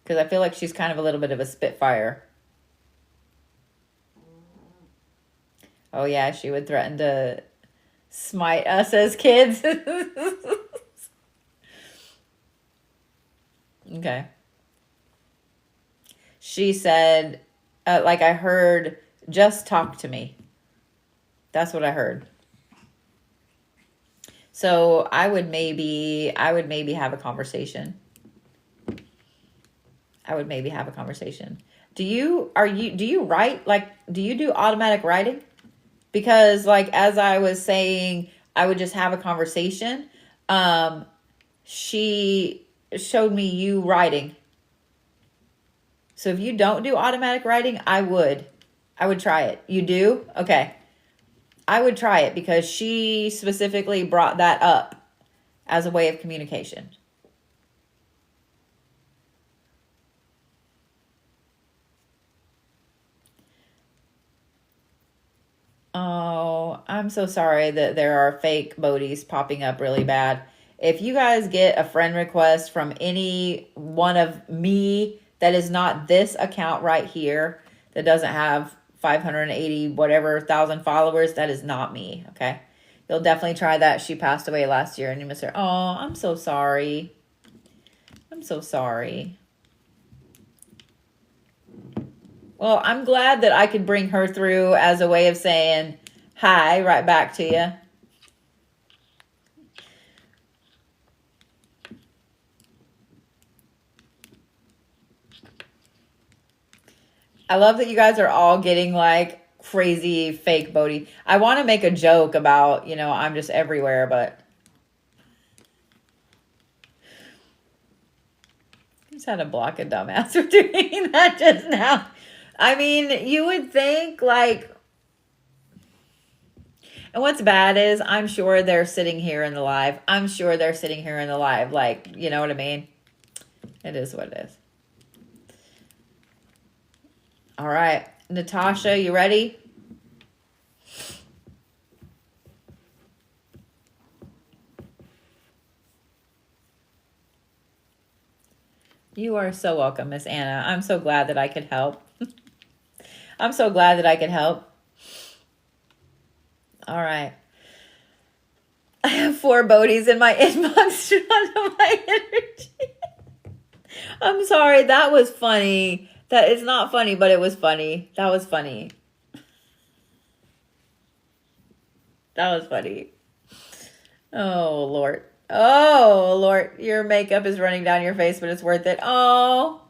Because I feel like she's kind of a little bit of a spitfire. Oh yeah, she would threaten to smite us as kids. Okay. She said, like I heard, just talk to me. That's what I heard. So I would maybe have a conversation. Do you write? Like, do you do automatic writing? Because like, as I was saying, I would just have a conversation. She showed me you writing. So if you don't do automatic writing, I would try it. You do? Okay. I would try it because she specifically brought that up as a way of communication. Oh, I'm so sorry that there are fake Bodhies popping up really bad. If you guys get a friend request from any one of me that is not this account right here, that doesn't have 580 whatever thousand followers, that is not me, okay? You'll definitely try that. She passed away last year and you miss her. Oh, I'm so sorry. I'm so sorry. Well, I'm glad that I could bring her through as a way of saying hi right back to you. I love that you guys are all getting like crazy fake Bodhi. I want to make a joke about, I'm just everywhere, but I just had to block a dumbass for doing that just now. I mean, you would think like, and what's bad is I'm sure they're sitting here in the live. I'm sure they're sitting here in the live. Like, you know what I mean? It is what it is. All right. Natasha, you ready? You are so welcome, Miss Anna. I'm so glad that I could help. I'm so glad that I could help. All right. I have 4 Bodhies in my inbox drawn to my energy. I'm sorry. That was funny. That is not funny, but it was funny. That was funny. That was funny. Oh, Lord. Oh, Lord. Your makeup is running down your face, but it's worth it. Oh.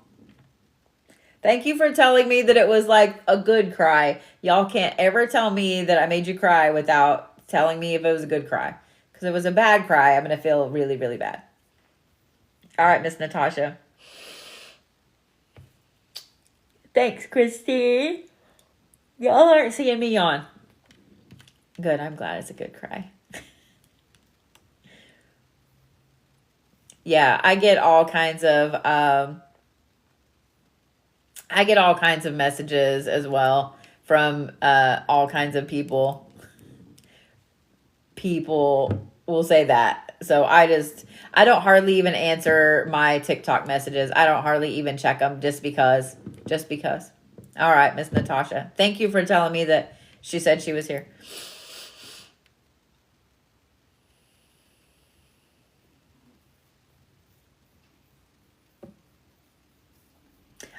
Thank you for telling me that it was like a good cry. Y'all can't ever tell me that I made you cry without telling me if it was a good cry. Because if it was a bad cry, I'm going to feel really, really bad. All right, Miss Natasha. Thanks, Christy. Y'all aren't seeing me yawn. Good, I'm glad it's a good cry. Yeah, I get all kinds of messages as well from all kinds of people. People will say that. So I don't hardly even answer my TikTok messages. I don't hardly even check them just because. All right, Miss Natasha. Thank you for telling me that she said she was here.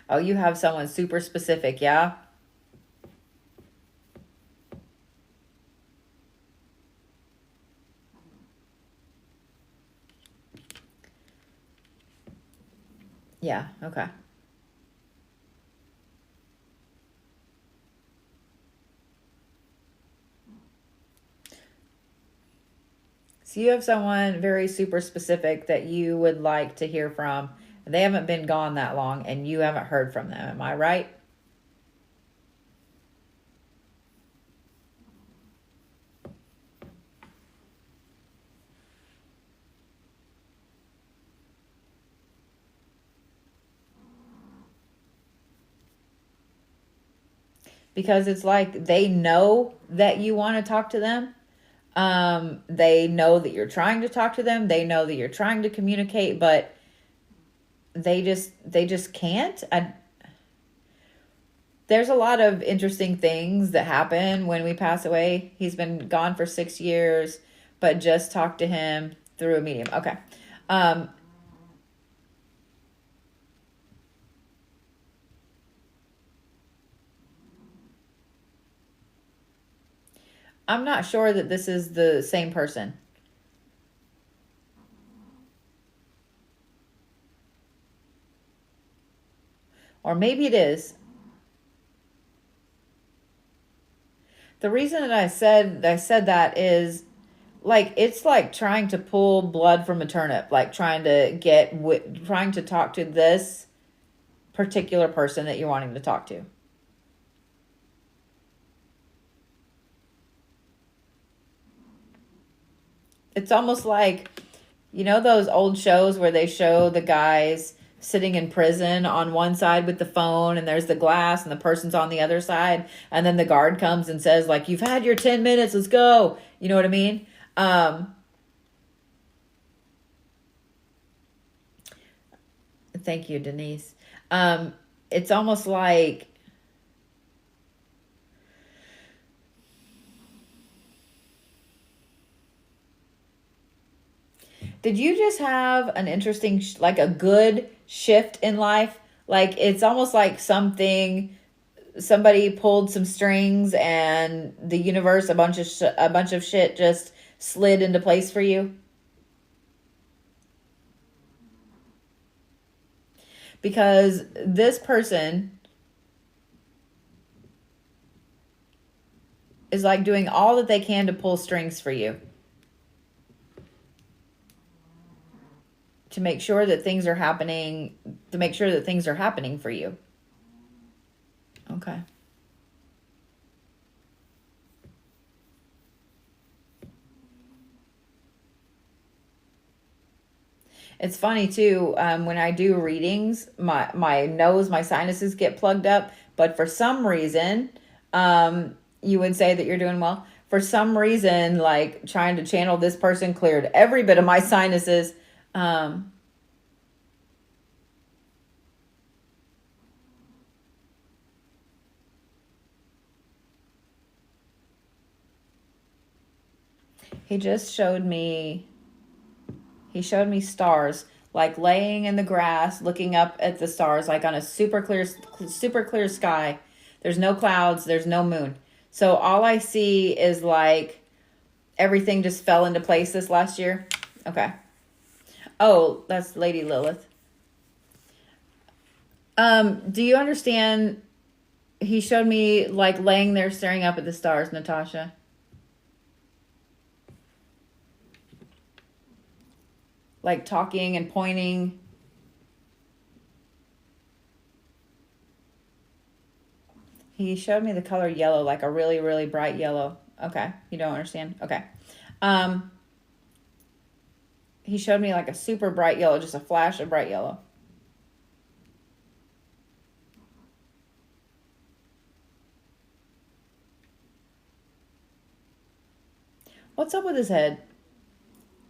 Oh, you have someone super specific, yeah? Yeah, okay. So you have someone very super specific that you would like to hear from. They haven't been gone that long and you haven't heard from them. Am I right? Because it's like they know that you want to talk to them. They know that you're trying to talk to them. They know that you're trying to communicate, but they just can't. There's a lot of interesting things that happen when we pass away. He's been gone for 6 years, but just talk to him through a medium. Okay. I'm not sure that this is the same person. Or maybe it is. The reason that I said that is like it's like trying to pull blood from a turnip, like trying to talk to this particular person that you're wanting to talk to. It's almost like, you know, those old shows where they show the guys sitting in prison on one side with the phone and there's the glass and the person's on the other side. And then the guard comes and says, like, you've had your 10 minutes, let's go. You know what I mean? Thank you, Denise. It's almost like, did you just have an interesting, like a good shift in life? Like it's almost like somebody pulled some strings and the universe, a bunch of shit just slid into place for you. Because this person is like doing all that they can to pull strings for you, to make sure that things are happening, for you. Okay. It's funny too, when I do readings, my sinuses get plugged up, but for some reason, you would say that you're doing well. For some reason, like trying to channel this person cleared every bit of my sinuses. He just showed me stars, like laying in the grass, looking up at the stars, like on a super clear sky. There's no clouds, there's no moon. So all I see is like everything just fell into place this last year. Okay. Oh, that's Lady Lilith. Do you understand? He showed me like laying there staring up at the stars, Natasha. Like talking and pointing. He showed me the color yellow, like a really, really bright yellow. Okay. You don't understand? Okay. He showed me like a super bright yellow, just a flash of bright yellow. What's up with his head?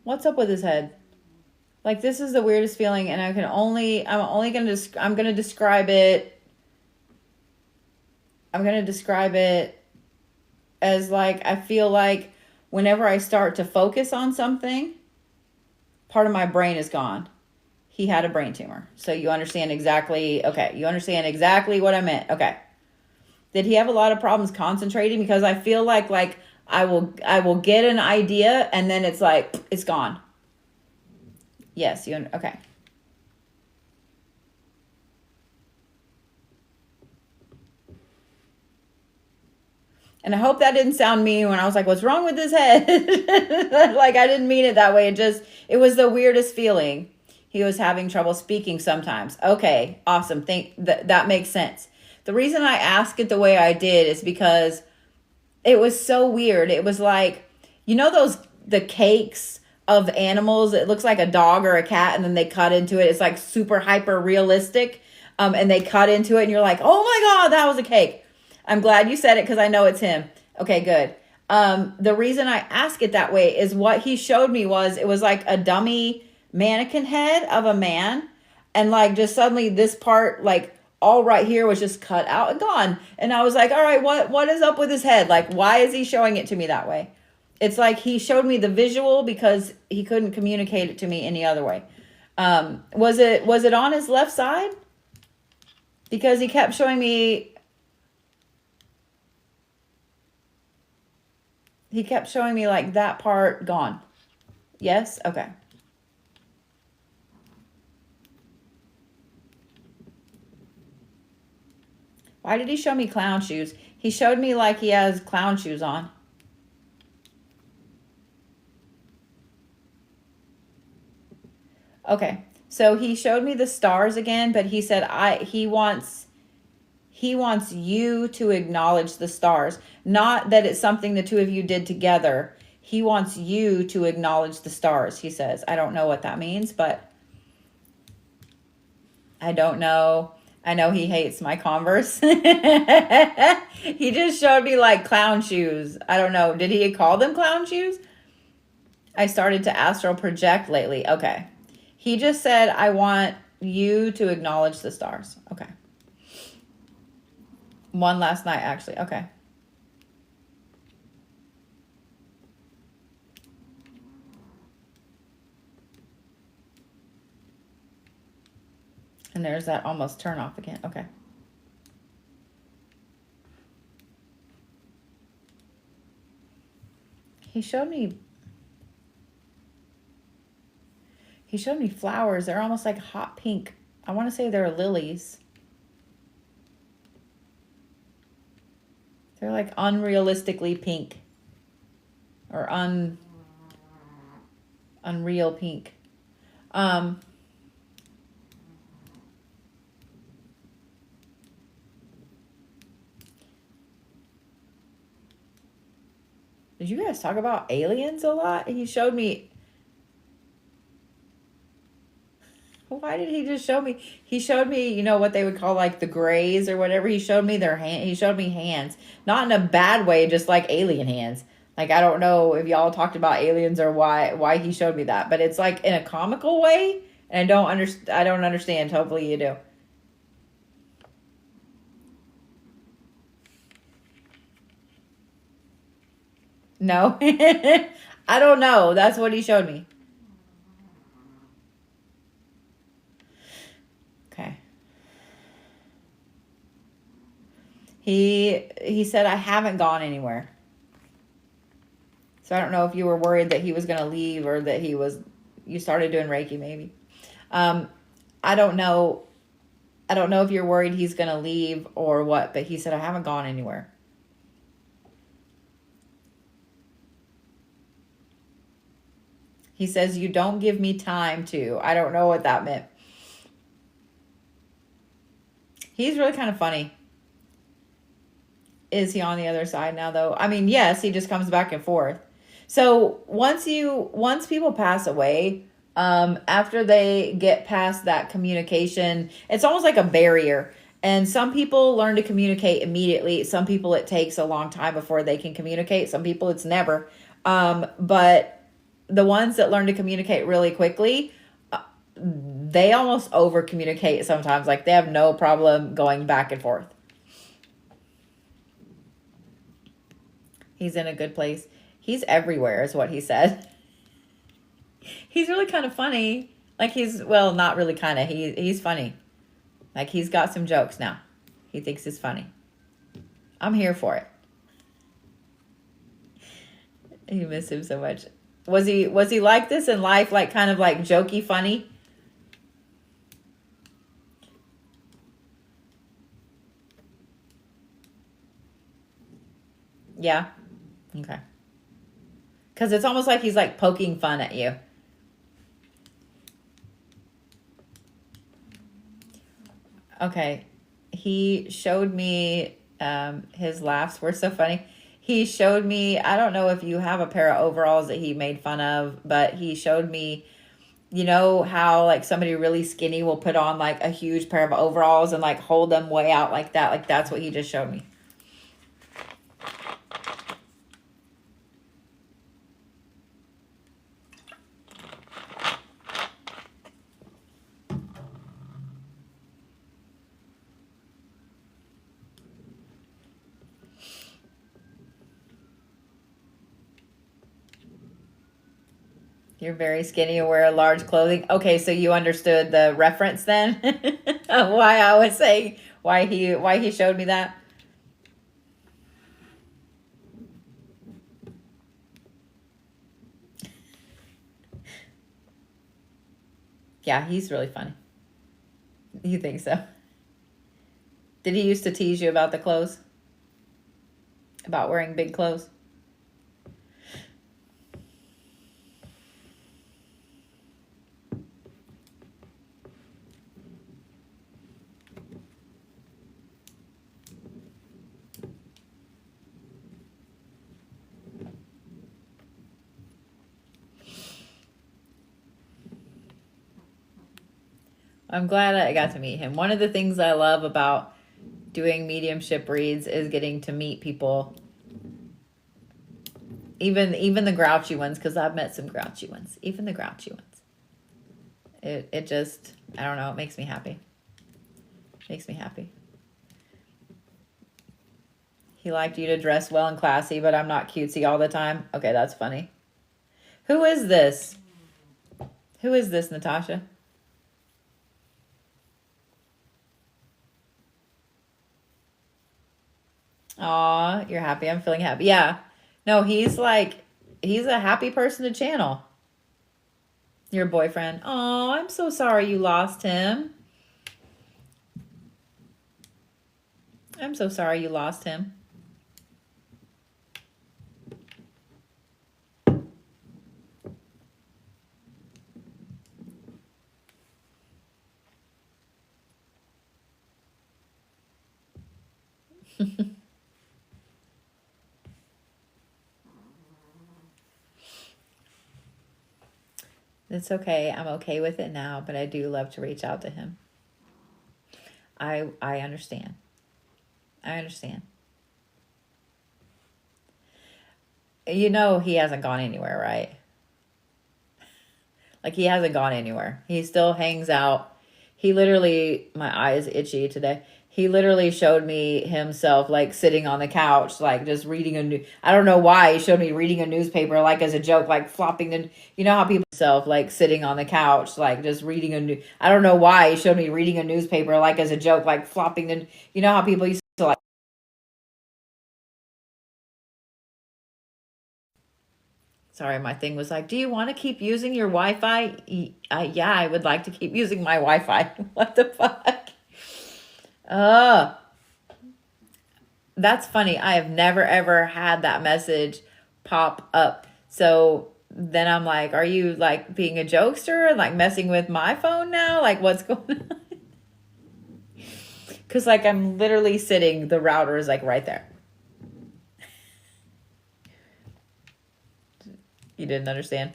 What's up with his head? Like this is the weirdest feeling, and I'm gonna describe it. I'm gonna describe it as like I feel like whenever I start to focus on something, part of my brain is gone. He had a brain tumor, so you understand exactly. Okay, you understand exactly what I meant. Okay, did he have a lot of problems concentrating? Because I feel like I will get an idea and then it's like it's gone. Yes, okay. And I hope that didn't sound mean when I was like, what's wrong with his head? Like, I didn't mean it that way. It was the weirdest feeling. He was having trouble speaking sometimes. Okay, awesome. That makes sense. The reason I asked it the way I did is because it was so weird. It was like, you know the cakes of animals? It looks like a dog or a cat, and then they cut into it. It's like super hyper realistic. And they cut into it, and you're like, oh my God, that was a cake. I'm glad you said it because I know it's him. Okay, good. The reason I ask it that way is what he showed me it was like a dummy mannequin head of a man. And like just suddenly this part, like all right here was just cut out and gone. And I was like, all right, what is up with his head? Like, why is he showing it to me that way? It's like he showed me the visual because he couldn't communicate it to me any other way. Was it on his left side? Because he kept showing me like that part gone. Yes? Okay. Why did he show me clown shoes? He showed me like he has clown shoes on. Okay. So he showed me the stars again, but he said he wants you to acknowledge the stars. Not that it's something the two of you did together. He wants you to acknowledge the stars, he says. I don't know what that means, but I don't know. I know he hates my Converse. He just showed me like clown shoes. I don't know. Did he call them clown shoes? I started to astral project lately. Okay. He just said, I want you to acknowledge the stars. Okay. One last night, actually. Okay. And there's that almost turn off again. Okay. He showed me flowers. They're almost like hot pink. I want to say they're lilies. They're like unrealistically pink. Or unreal pink. Did you guys talk about aliens a lot? He showed me. Why did he just show me? He showed me, you know, what they would call like the grays or whatever. He showed me their hand. He showed me hands, not in a bad way, just like alien hands. Like, I don't know if y'all talked about aliens or why he showed me that, but it's like in a comical way, and I don't understand. Hopefully you do. No, I don't know. That's what he showed me. Okay. He said, I haven't gone anywhere. So I don't know if you were worried that he was going to leave or that you started doing Reiki maybe. I don't know. I don't know if you're worried he's going to leave or what, but he said, I haven't gone anywhere. He says, you don't give me time to. I don't know what that meant. He's really kind of funny. Is he on the other side now, though? I mean, yes, he just comes back and forth. So once people pass away, after they get past that communication, it's almost like a barrier. And some people learn to communicate immediately. Some people, it takes a long time before they can communicate. Some people, it's never. But the ones that learn to communicate really quickly, they almost over communicate sometimes. Like, they have no problem going back and forth. He's in a good place. He's everywhere is what he said. He's really kind of funny. Like, well, not really kind of. He's funny. Like, he's got some jokes now. He thinks it's funny. I'm here for it. You miss him so much. Was he like this in life? Like, kind of like jokey funny? Yeah. Okay. Because it's almost like he's like poking fun at you. Okay. He showed me, his laughs were so funny. He showed me, I don't know if you have a pair of overalls that he made fun of, but he showed me, you know how like somebody really skinny will put on like a huge pair of overalls and like hold them way out like that. Like, that's what he just showed me. You're very skinny and wear large clothing. Okay, so you understood the reference then? Of why I was saying why he showed me that. Yeah, he's really funny. You think so? Did he used to tease you about the clothes? About wearing big clothes? I'm glad I got to meet him. One of the things I love about doing mediumship reads is getting to meet people. Even the grouchy ones, because I've met some grouchy ones. Even the grouchy ones. It just, I don't know, it makes me happy. Makes me happy. He liked you to dress well and classy, but I'm not cutesy all the time. Okay, that's funny. Who is this? Who is this, Natacha? Aw, you're happy. I'm feeling happy. Yeah. No, he's a happy person to channel. Your boyfriend. Oh, I'm so sorry you lost him. I'm so sorry you lost him. It's okay. I'm okay with it now, but I do love to reach out to him. I understand. I understand. You know he hasn't gone anywhere, right? Like, he hasn't gone anywhere. He still hangs out. He literally, my eye is itchy today. He literally showed me himself, like, sitting on the couch, like, just reading I don't know why he showed me reading a newspaper, like, as a joke, like, flopping you know how people, like, sitting on the couch, like, just reading I don't know why he showed me reading a newspaper, like, as a joke, like, flopping you know how people used to, like, sorry, my thing was like, do you want to keep using your Wi-Fi? Yeah, I would like to keep using my Wi-Fi. What the fuck? That's funny. I have never, ever had that message pop up. So then I'm like, are you like being a jokester? Like messing with my phone now? Like what's going on? Because like I'm literally sitting, the router is like right there. You didn't understand?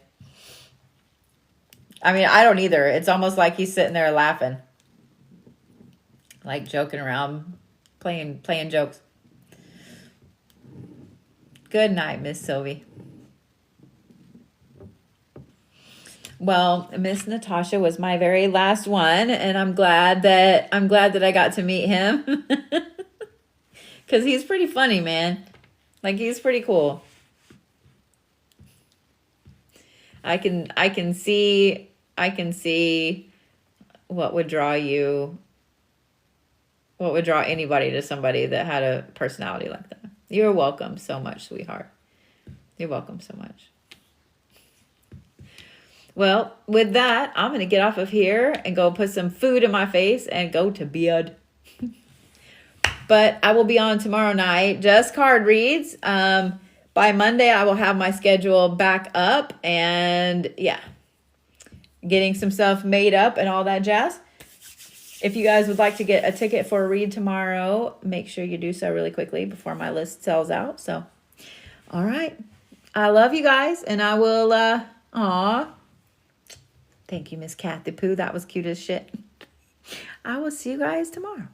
I mean, I don't either. It's almost like he's sitting there laughing. Like joking around, playing jokes. Good night, Miss Sylvie. Well, Miss Natacha was my very last one, and I'm glad that I got to meet him. Cause he's pretty funny, man. Like he's pretty cool. I can see what would draw anybody to somebody that had a personality like that. You're welcome so much, sweetheart. You're welcome so much. Well, with that, I'm going to get off of here and go put some food in my face and go to bed. But I will be on tomorrow night, just card reads. By Monday, I will have my schedule back up and yeah, getting some stuff made up and all that jazz. If you guys would like to get a ticket for a read tomorrow, make sure you do so really quickly before my list sells out. So, all right. I love you guys, and I will, thank you, Miss Kathy Pooh. That was cute as shit. I will see you guys tomorrow.